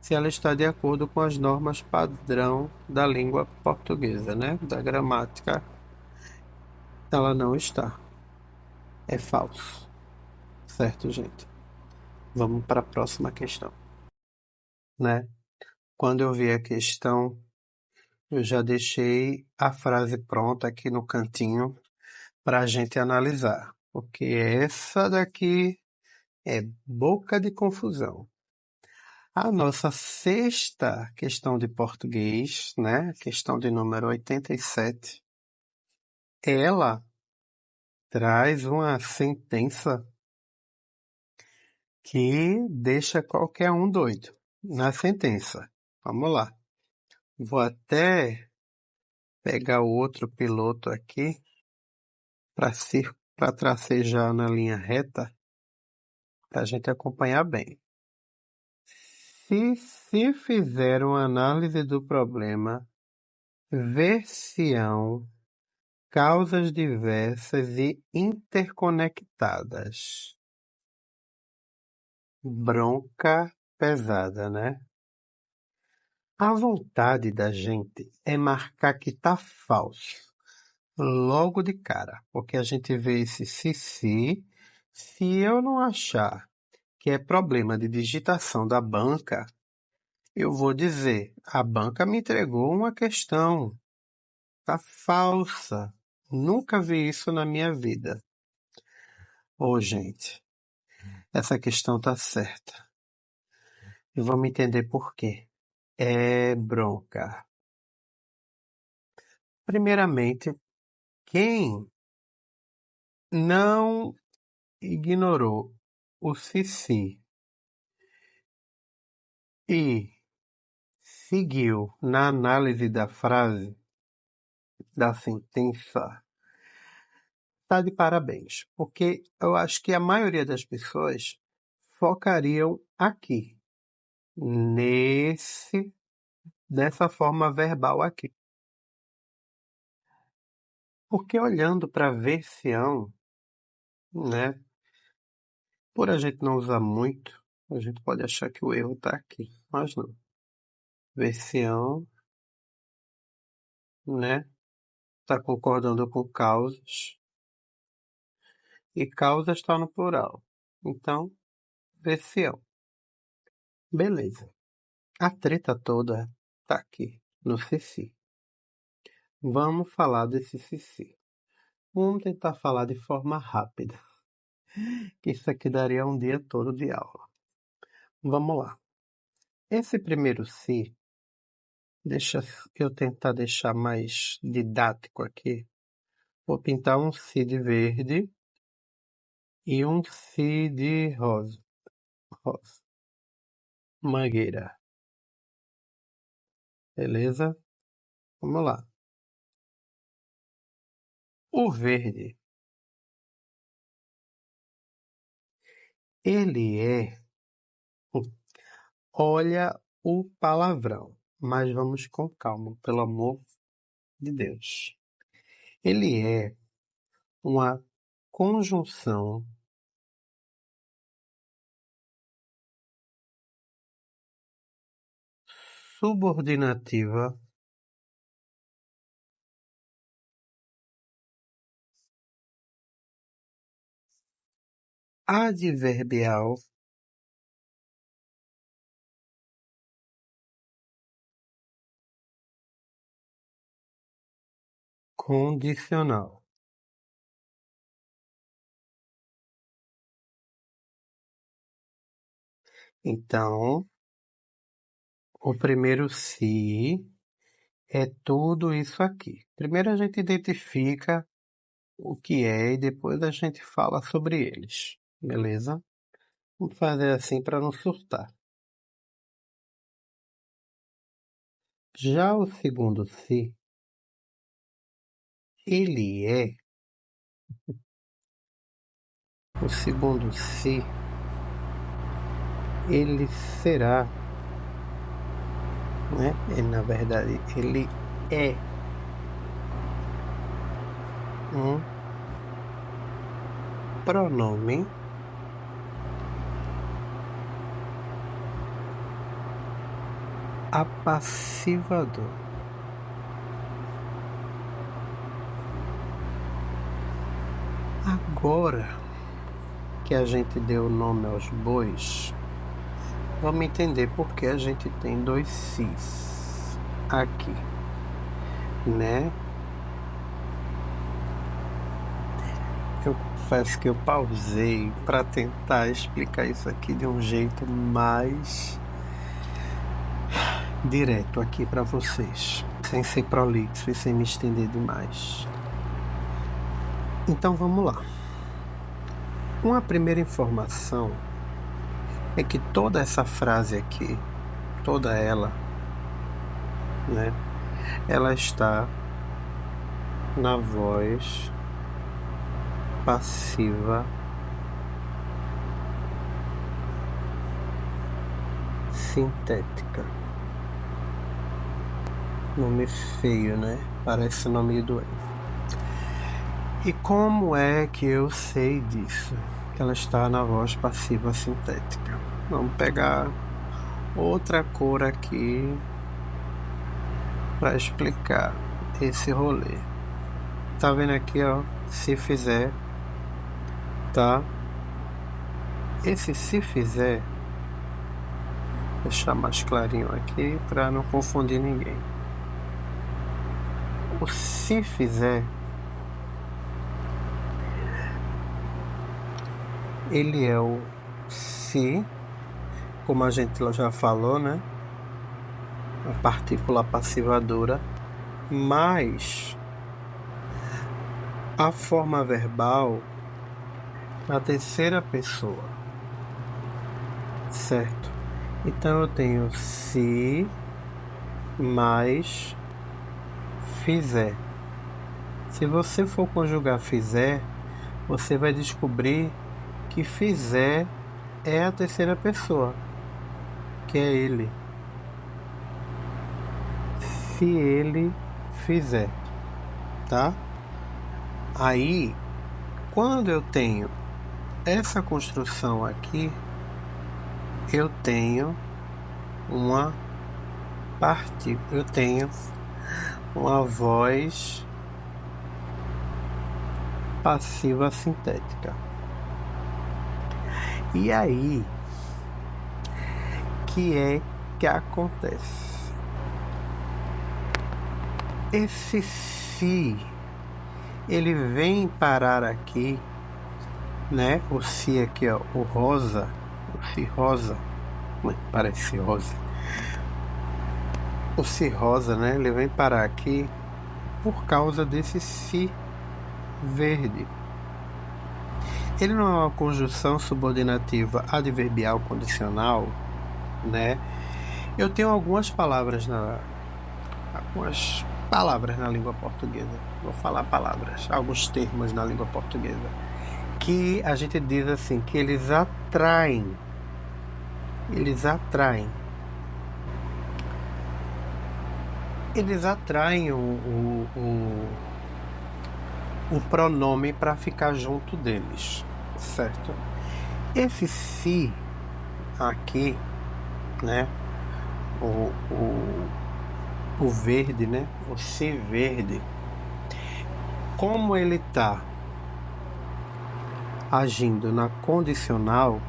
se ela está de acordo com as normas padrão da língua portuguesa, né? Da gramática, ela não está. É falso, certo, gente? Vamos para a próxima questão, né? Quando eu vi a questão, eu já deixei a frase pronta aqui no cantinho para a gente analisar, porque essa daqui é boca de confusão. A nossa sexta questão de português, né? Questão de número 87, ela traz uma sentença que deixa qualquer um doido. Na sentença, vamos lá. Vou até pegar o outro piloto aqui para tracejar na linha reta, para a gente acompanhar bem. Se fizer uma análise do problema, ver-se-ão causas diversas e interconectadas. Bronca pesada, né? A vontade da gente é marcar que tá falso, logo de cara, porque a gente vê esse se eu não achar que é problema de digitação da banca, eu vou dizer, a banca me entregou uma questão, tá falsa. Nunca vi isso na minha vida. Ô, gente, essa questão tá certa. E vamos entender por quê. É bronca. Primeiramente, quem não ignorou o se e seguiu na análise da frase, da sentença, tá de parabéns, porque eu acho que a maioria das pessoas focariam aqui, dessa forma verbal aqui. Porque olhando para a versão, né, por a gente não usar muito, a gente pode achar que o erro está aqui, mas não. Versão, né, está concordando com causas, e causas está no plural. Então, versão. Beleza. A treta toda tá aqui, no CC. Vamos falar desse CC. Vamos tentar falar de forma rápida, que isso aqui daria um dia todo de aula. Vamos lá. Esse primeiro se, deixa eu tentar deixar mais didático aqui. Vou pintar um si de verde e um si de rosa. Mangueira. Beleza? Vamos lá. O verde, ele é... Olha o palavrão, mas vamos com calma, pelo amor de Deus. Ele é uma conjunção subordinativa, adverbial, condicional. Então, o primeiro se é tudo isso aqui. Primeiro a gente identifica o que é e depois a gente fala sobre eles, beleza? Vamos fazer assim para não surtar. Já o segundo se, ele é. O segundo se, ele será, né? Na verdade, ele é um pronome apassivador. Agora que a gente deu o nome aos bois, vamos entender por que a gente tem dois sis aqui, né? Eu confesso que eu pausei para tentar explicar isso aqui de um jeito mais direto aqui para vocês, sem ser prolixo e sem me estender demais. Então vamos lá. Uma primeira informação é que toda essa frase aqui, toda ela, né, ela está na voz passiva sintética. Nome feio, né? Parece nome de doente. E como é que eu sei disso? Que ela está na voz passiva sintética. Vamos pegar outra cor aqui para explicar esse rolê. Tá vendo aqui, ó? Se fizer, tá? Esse se fizer, vou deixar mais clarinho aqui para não confundir ninguém. O se fizer, ele é o se, como a gente já falou, né? A partícula passivadora, mais a forma verbal na terceira pessoa, certo? Então eu tenho se mais fizer. Se você for conjugar fizer, você vai descobrir que fizer é a terceira pessoa, que é ele. Se ele fizer, tá? Aí, quando eu tenho essa construção aqui, eu tenho uma partícula, eu tenho uma voz passiva sintética. E aí, que é que acontece? Esse se, ele vem parar aqui, né? O se aqui, ó, o rosa, o se rosa, parece rosa. O se rosa, né? Ele vem parar aqui por causa desse se verde. Ele não é uma conjunção subordinativa adverbial condicional, né? Eu tenho algumas palavras na língua portuguesa. Vou falar palavras, alguns termos na língua portuguesa que a gente diz assim, que eles atraem o pronome para ficar junto deles, certo? Esse se aqui, né? o verde, né? O se verde. Como ele está agindo na condicional,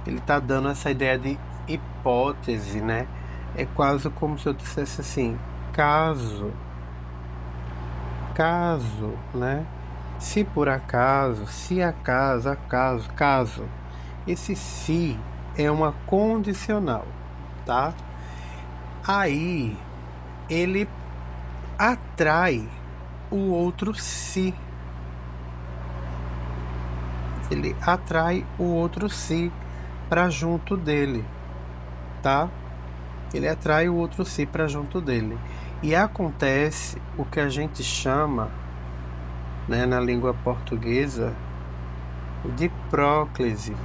ele está dando essa ideia de hipótese, né? É quase como se eu dissesse assim, caso, né? Se por acaso, se acaso, caso. Esse se é uma condicional, tá? Aí ele atrai o outro se. Ele atrai o outro si para junto dele, tá? Ele atrai o outro si para junto dele. E acontece o que a gente chama, né, na língua portuguesa, de próclise.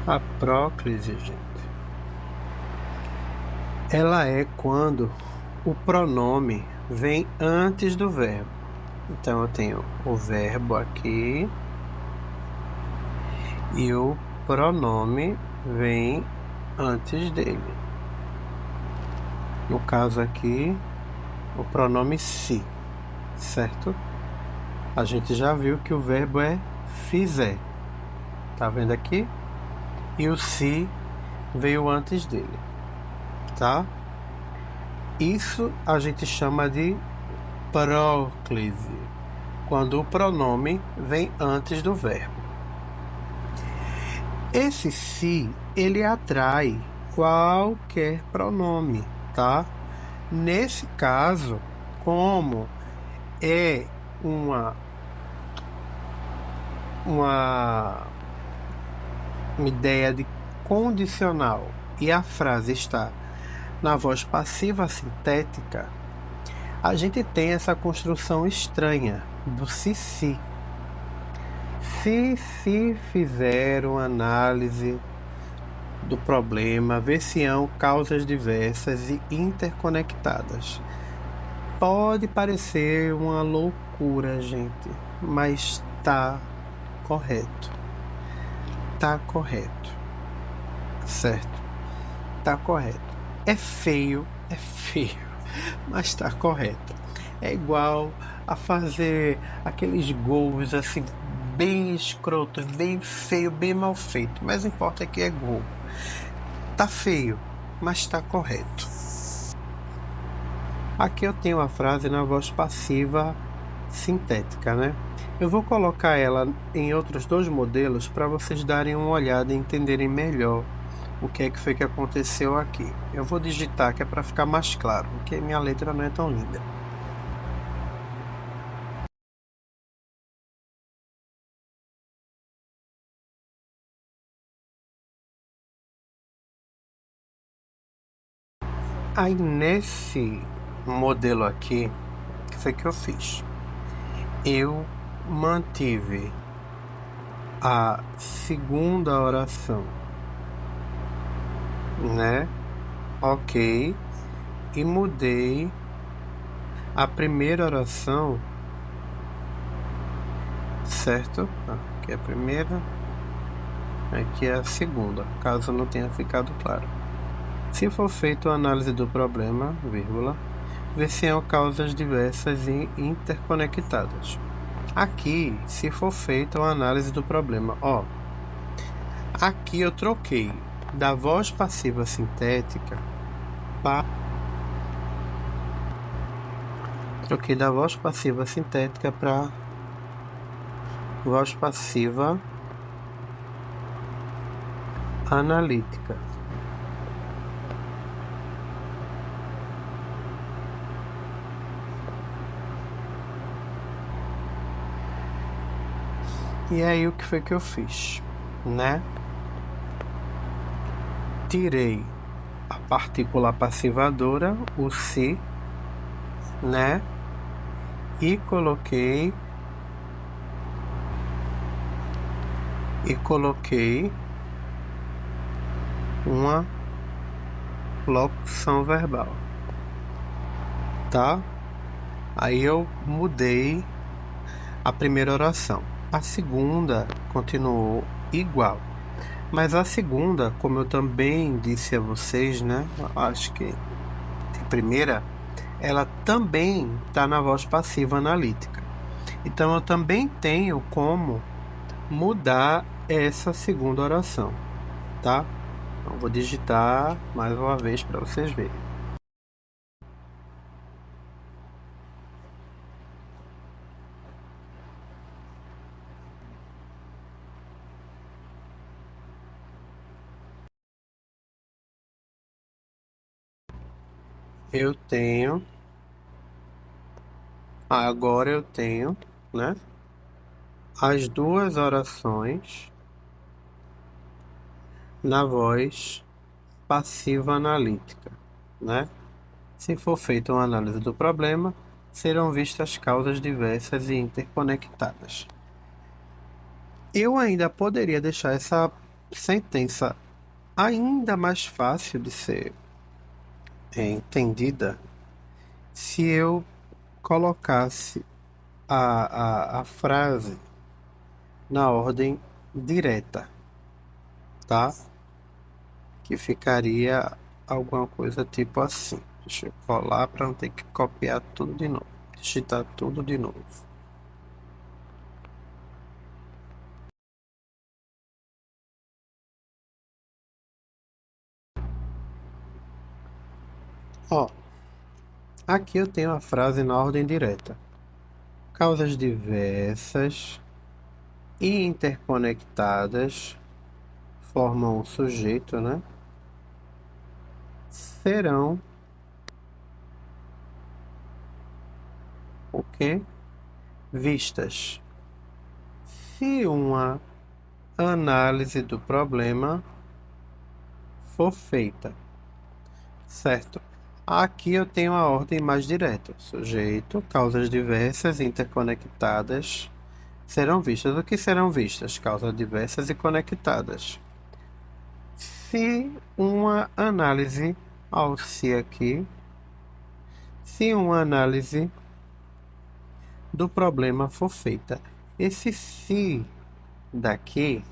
A próclise, gente, ela é quando o pronome vem antes do verbo. Então eu tenho o verbo aqui e o pronome vem antes dele. No caso aqui, o pronome se, certo? A gente já viu que o verbo é fizer. Tá vendo aqui? E o se veio antes dele, tá? Isso a gente chama de próclise, quando o pronome vem antes do verbo. Esse se, ele atrai qualquer pronome, tá? Nesse caso, como é uma ideia de condicional e a frase está na voz passiva sintética, a gente tem essa construção estranha do se. Se fizer uma análise do problema, ver-se-ão causas diversas e interconectadas. Pode parecer uma loucura, gente, mas tá correto. Tá correto. Certo? Tá correto. É feio, mas tá correto. É igual a fazer aqueles gols assim, bem escrotos, bem feio, bem mal feito. Mas o que importa é que é gol. Tá feio, mas tá correto. Aqui eu tenho a frase na voz passiva sintética, né? Eu vou colocar ela em outros dois modelos para vocês darem uma olhada e entenderem melhor o que é que foi que aconteceu aqui. Eu vou digitar que é para ficar mais claro, porque minha letra não é tão linda. Aí nesse modelo aqui, o que foi que eu fiz? Eu mantive a segunda oração, né? Ok. E mudei a primeira oração, certo? Aqui é a primeira, aqui é a segunda, caso não tenha ficado claro. Se for feita a análise do problema, vírgula, ver-se-ão causas diversas e interconectadas. Aqui, se for feita a análise do problema, ó, aqui eu troquei da voz passiva sintética para voz passiva analítica. E aí o que foi que eu fiz, né? Tirei a partícula passivadora, o se, né? E coloquei uma locução verbal, tá? Aí eu mudei a primeira oração. A segunda continuou igual. Mas a segunda, como eu também disse a vocês, né? Acho que de primeira, ela também está na voz passiva analítica. Então eu também tenho como mudar essa segunda oração, tá? Então vou digitar mais uma vez para vocês verem. Eu tenho, agora eu tenho, né? As duas orações na voz passiva analítica, né? Se for feita uma análise do problema, serão vistas causas diversas e interconectadas. Eu ainda poderia deixar essa sentença ainda mais fácil de ser entendida se eu colocasse a frase na ordem direta, tá? Que ficaria alguma coisa tipo assim. Deixa eu colar para não ter que copiar tudo de novo, digitar tudo de novo. Ó, aqui eu tenho a frase na ordem direta. Causas diversas e interconectadas formam o sujeito, né? Serão o quê? Vistas. Se uma análise do problema for feita, certo? Aqui eu tenho a ordem mais direta. Sujeito, causas diversas, interconectadas serão vistas. O que serão vistas? Causas diversas e conectadas. Se uma análise, ao se aqui, se uma análise do problema for feita, esse se daqui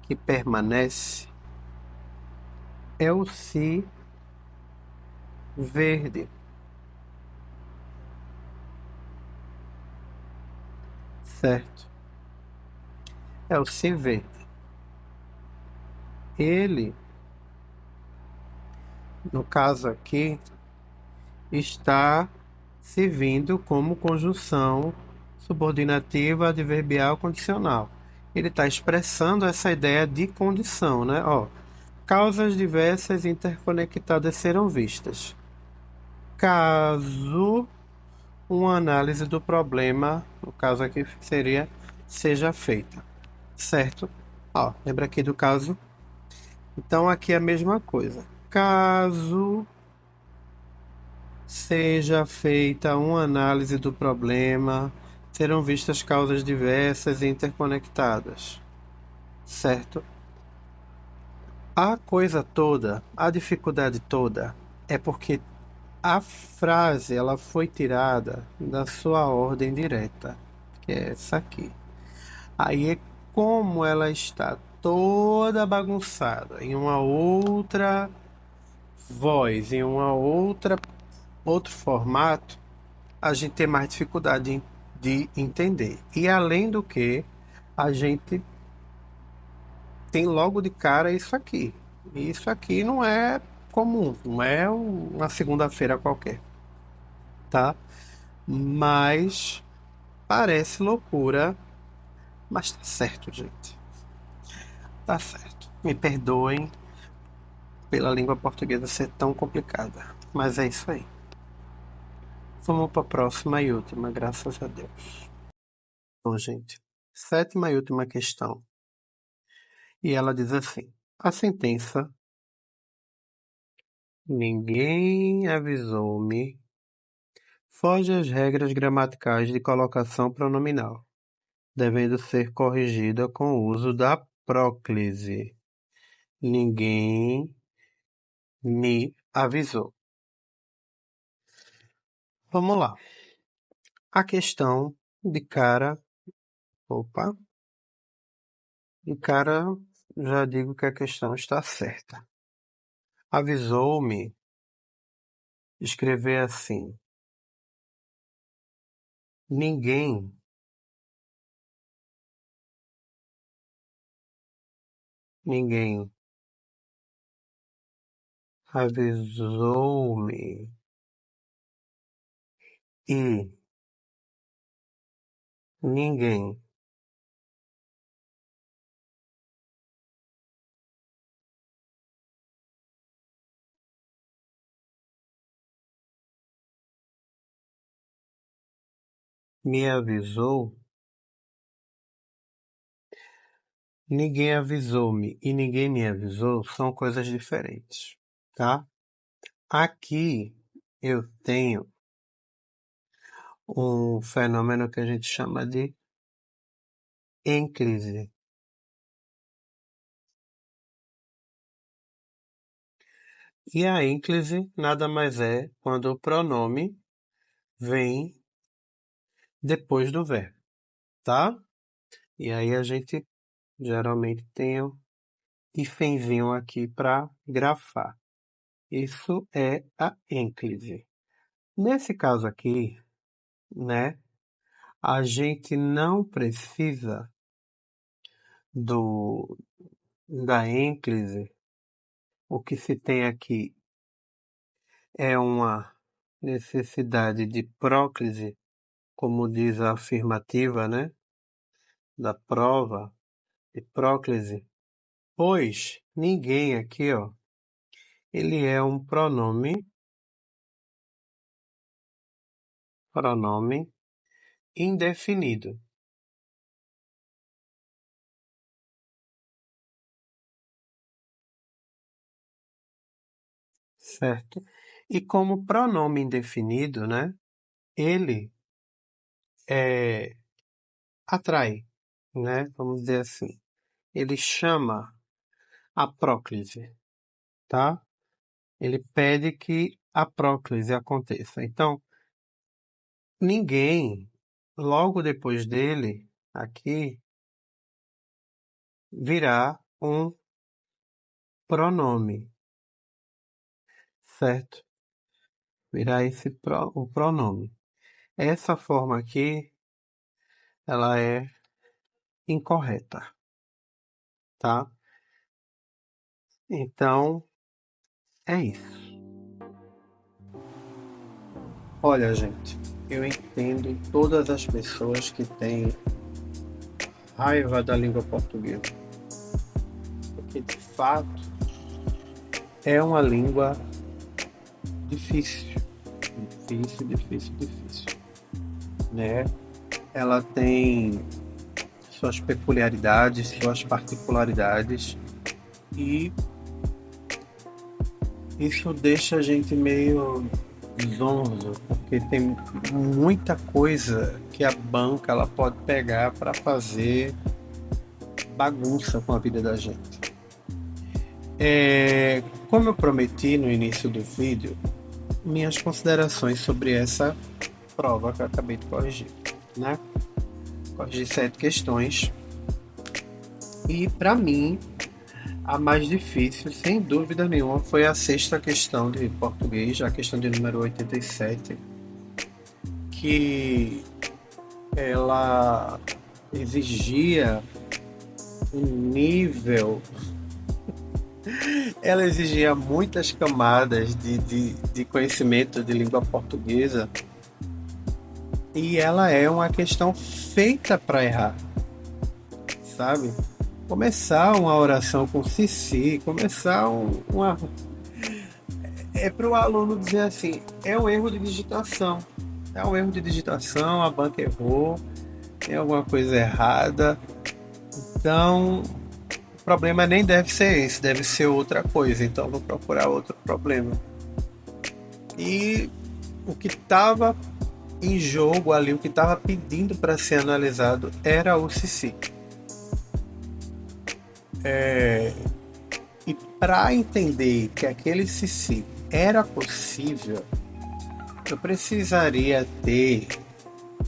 que permanece é o se verde, certo? É o se verde. Ele, no caso aqui, está servindo como conjunção subordinativa adverbial condicional. Ele está expressando essa ideia de condição, né? Ó, causas diversas interconectadas serão vistas. Caso uma análise do problema, no caso aqui seria, seja feita, certo? Ó, lembra aqui do caso? Então aqui é a mesma coisa. Caso seja feita uma análise do problema, serão vistas causas diversas e interconectadas, certo? A coisa toda, a dificuldade toda, é porque a frase ela foi tirada da sua ordem direta, que é essa aqui. Aí é como ela está toda bagunçada em uma outra voz, em uma outra outro formato, a gente tem mais dificuldade de entender. E além do que, a gente tem logo de cara isso aqui. E isso aqui não é comum, não é uma segunda-feira qualquer, tá? Mas parece loucura, mas tá certo, gente. Tá certo. Me perdoem pela língua portuguesa ser tão complicada, mas é isso aí. Vamos para a próxima e última, graças a Deus. Bom, gente, sétima e última questão. E ela diz assim: a sentença "ninguém avisou-me" foge às regras gramaticais de colocação pronominal, devendo ser corrigida com o uso da próclise. Ninguém me avisou. Vamos lá. A questão de cara, opa, de cara já digo que a questão está certa. Avisou-me escrever assim: ninguém ninguém avisou-me e ninguém me avisou. Ninguém avisou-me e ninguém me avisou são coisas diferentes, tá? Aqui eu tenho um fenômeno que a gente chama de ênclise. E a ênclise nada mais é quando o pronome vem depois do verbo, tá? E aí a gente geralmente tem o hífenzinho aqui para grafar. Isso é a ênclise. Nesse caso aqui, né, a gente não precisa da ênclise. O que se tem aqui é uma necessidade de próclise, como diz a afirmativa, né, da prova de próclise, pois ninguém aqui, ó, ele é um pronome indefinido, certo? E como pronome indefinido, né, ele atrai, né, vamos dizer assim, ele chama a próclise, tá? Ele pede que a próclise aconteça. Então, ninguém, logo depois dele, aqui, virá um pronome, certo? Virá o pronome. Essa forma aqui, ela é incorreta, tá? Então, é isso. Olha, gente, eu entendo todas as pessoas que têm raiva da língua portuguesa, porque de fato é uma língua difícil, difícil, né? Ela tem suas peculiaridades, suas particularidades e isso deixa a gente meio zonzo, porque tem muita coisa que a banca ela pode pegar para fazer bagunça com a vida da gente. Como eu prometi no início do vídeo, minhas considerações sobre essa prova que eu acabei de corrigir, né? Corrigi 7 questões e para mim a mais difícil, sem dúvida nenhuma, foi a 6ª questão de português, a questão de número 87, que ela exigia um nível, ela exigia muitas camadas de conhecimento de língua portuguesa e ela é uma questão feita para errar, sabe? Começar uma oração com si, começar uma... É para o aluno dizer assim, é um erro de digitação. É um erro de digitação, a banca errou, tem alguma coisa errada. Então, o problema nem deve ser esse, deve ser outra coisa. Então, vou procurar outro problema. E o que estava em jogo ali, o que estava pedindo para ser analisado era o si. E para entender que aquele si era possível, eu precisaria ter,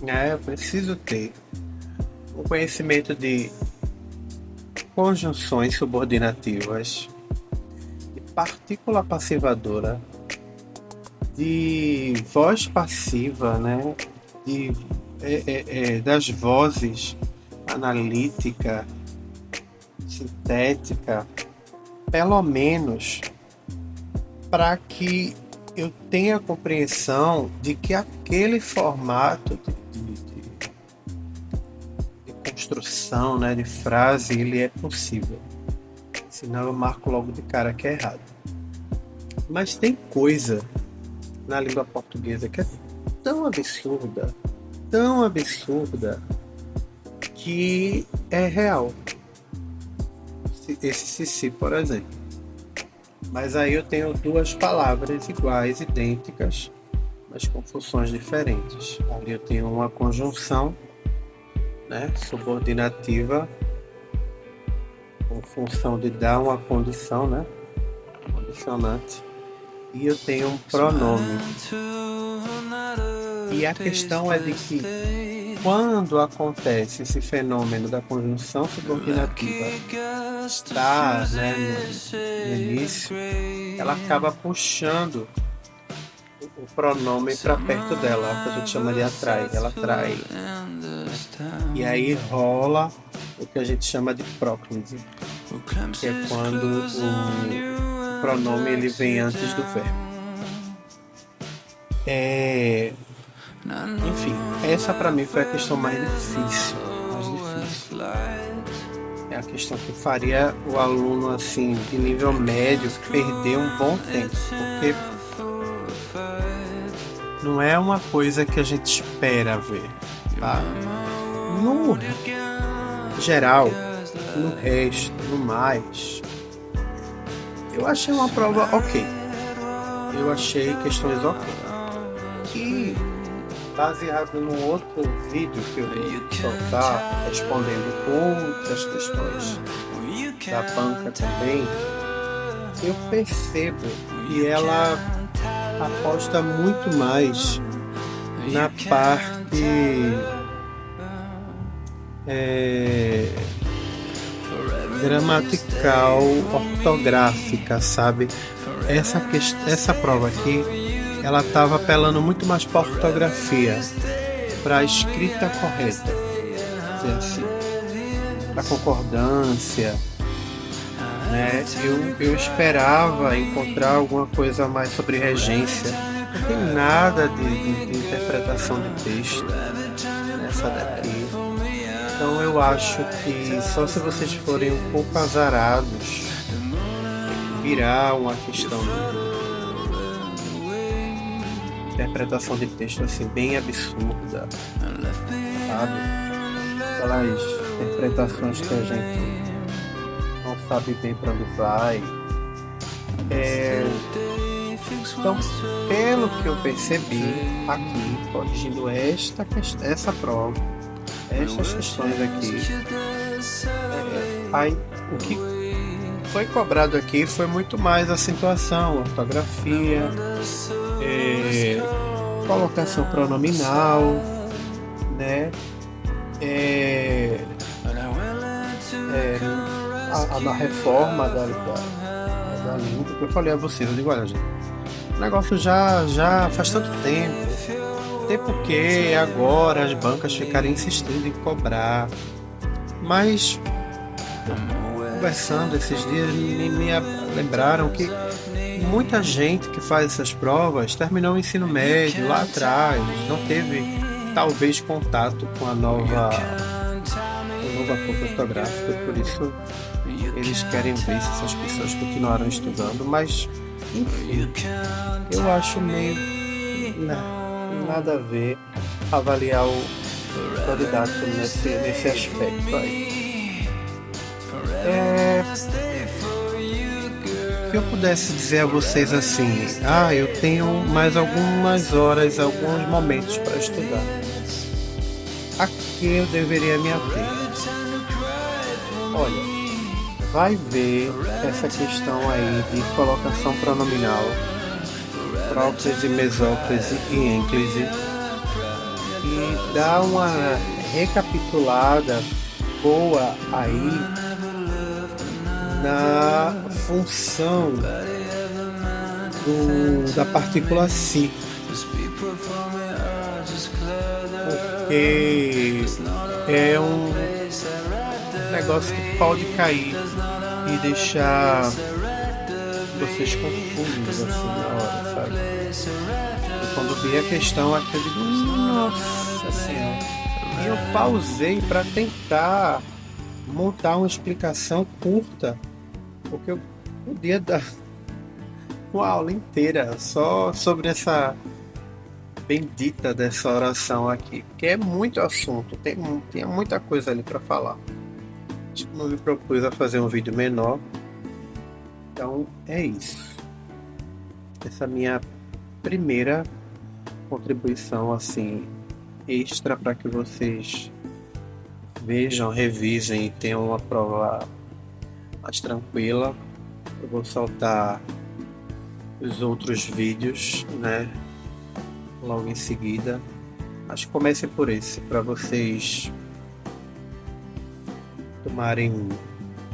né? Eu preciso ter um conhecimento de conjunções subordinativas, de partícula passivadora, de voz passiva, né? Das vozes analítica, sintética, pelo menos para que eu tenha a compreensão de que aquele formato de construção, né, de frase, ele é possível. Senão eu marco logo de cara que é errado. Mas tem coisa na língua portuguesa que é tão absurda, que é real. Esse se, por exemplo. Mas aí eu tenho duas palavras iguais, idênticas, mas com funções diferentes. Ali eu tenho uma conjunção, né, subordinativa, com função de dar uma condição, né, condicionante. E eu tenho um pronome. E a questão é de que quando acontece esse fenômeno da conjunção subordinativa está, né, no início, ela acaba puxando o pronome para perto dela, que a gente chama de atrai. Ela atrai. E aí rola o que a gente chama de próclise, que é quando o pronome ele vem antes do verbo. Enfim, essa para mim foi a questão mais difícil. É a questão que faria o aluno assim de nível médio perder um bom tempo, porque não é uma coisa que a gente espera ver, tá? No geral, no resto, no mais, eu achei uma prova ok. Eu achei questões ok. E baseado no outro vídeo que eu vou soltar, respondendo outras questões da banca também, eu percebo que ela aposta muito mais na parte gramatical, ortográfica, sabe? Essa prova aqui, ela estava apelando muito mais para a ortografia, para a escrita correta, dizer assim, para a concordância, né? Eu esperava encontrar alguma coisa mais sobre regência. Não tem nada de interpretação de texto nessa daqui. Então eu acho que só se vocês forem um pouco azarados, virá uma questão de interpretação de texto assim bem absurda, sabe? Aquelas interpretações que a gente não sabe bem para onde vai. Então, pelo que eu percebi aqui, corrigindo essa prova, essas questões aqui, o que foi cobrado aqui foi muito mais a acentuação, ortografia, colocação pronominal, né? A reforma da língua, que eu falei a vocês, eu digo, olha gente, o negócio já faz tanto tempo, até porque agora as bancas ficarem insistindo em cobrar, mas conversando esses dias me lembraram que muita gente que faz essas provas terminou o ensino médio lá atrás, não teve talvez contato com a nova corpo ortográfica, por isso eles querem ver se essas pessoas continuaram estudando, mas enfim, eu acho meio nada a ver avaliar o candidato nesse aspecto aí. Que eu pudesse dizer a vocês assim, eu tenho mais algumas horas, alguns momentos para estudar. A que eu deveria me ater? Olha, vai ver essa questão aí de colocação pronominal, próclise, mesóclise e ênclise, e dá uma recapitulada boa aí na função da partícula si, porque é um negócio que pode cair e deixar vocês confusos assim na hora, sabe? E quando vi a questão aqui, eu digo, nossa senhora. E eu pausei para tentar montar uma explicação curta, porque eu podia dar uma aula inteira só sobre essa bendita dessa oração aqui, que é muito assunto, tem muita coisa ali para falar. Acho que não me propus a fazer um vídeo menor, então é isso. Essa minha primeira contribuição assim extra para que vocês vejam, revisem e tenham uma prova mais tranquila. Eu vou soltar os outros vídeos, né, logo em seguida. Mas comece por esse, para vocês tomarem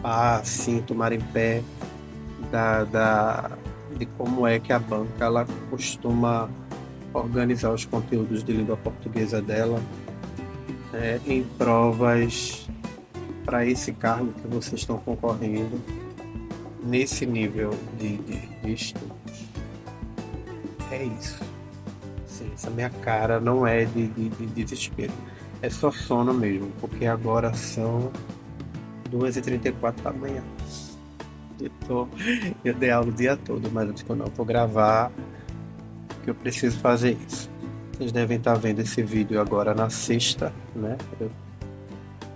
assim, tomarem pé de como é que a banca ela costuma organizar os conteúdos de língua portuguesa dela, né, em provas para esse cargo que vocês estão concorrendo nesse nível de estudos. É isso. Sim, essa minha cara não é de desespero, é só sono mesmo, porque agora são 2h34 da manhã. Eu dei aula o dia todo, mas eu disse que eu não vou gravar, porque eu preciso fazer isso. Vocês devem estar vendo esse vídeo agora na sexta, né? Eu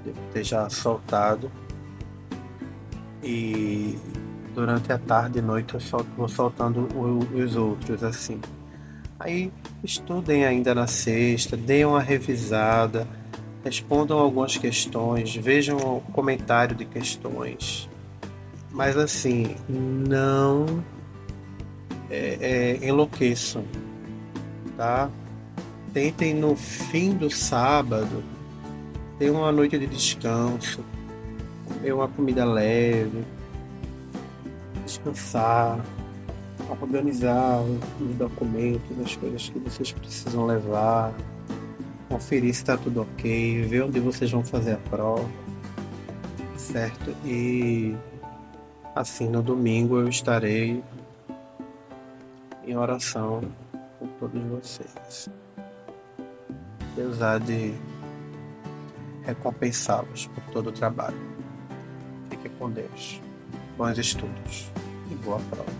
devo ter já soltado. E durante a tarde e noite eu vou soltando os outros, assim. Aí estudem ainda na sexta, deem uma revisada, respondam algumas questões, vejam o comentário de questões. Mas assim, não enlouqueçam, tá? Tentem no fim do sábado ter uma noite de descanso, comer uma comida leve, descansar, organizar os documentos, as coisas que vocês precisam levar, conferir se está tudo ok, ver onde vocês vão fazer a prova, certo? E assim, no domingo eu estarei em oração com todos vocês. Deus há de recompensá-los por todo o trabalho. Fique com Deus. Bons estudos e boa prova.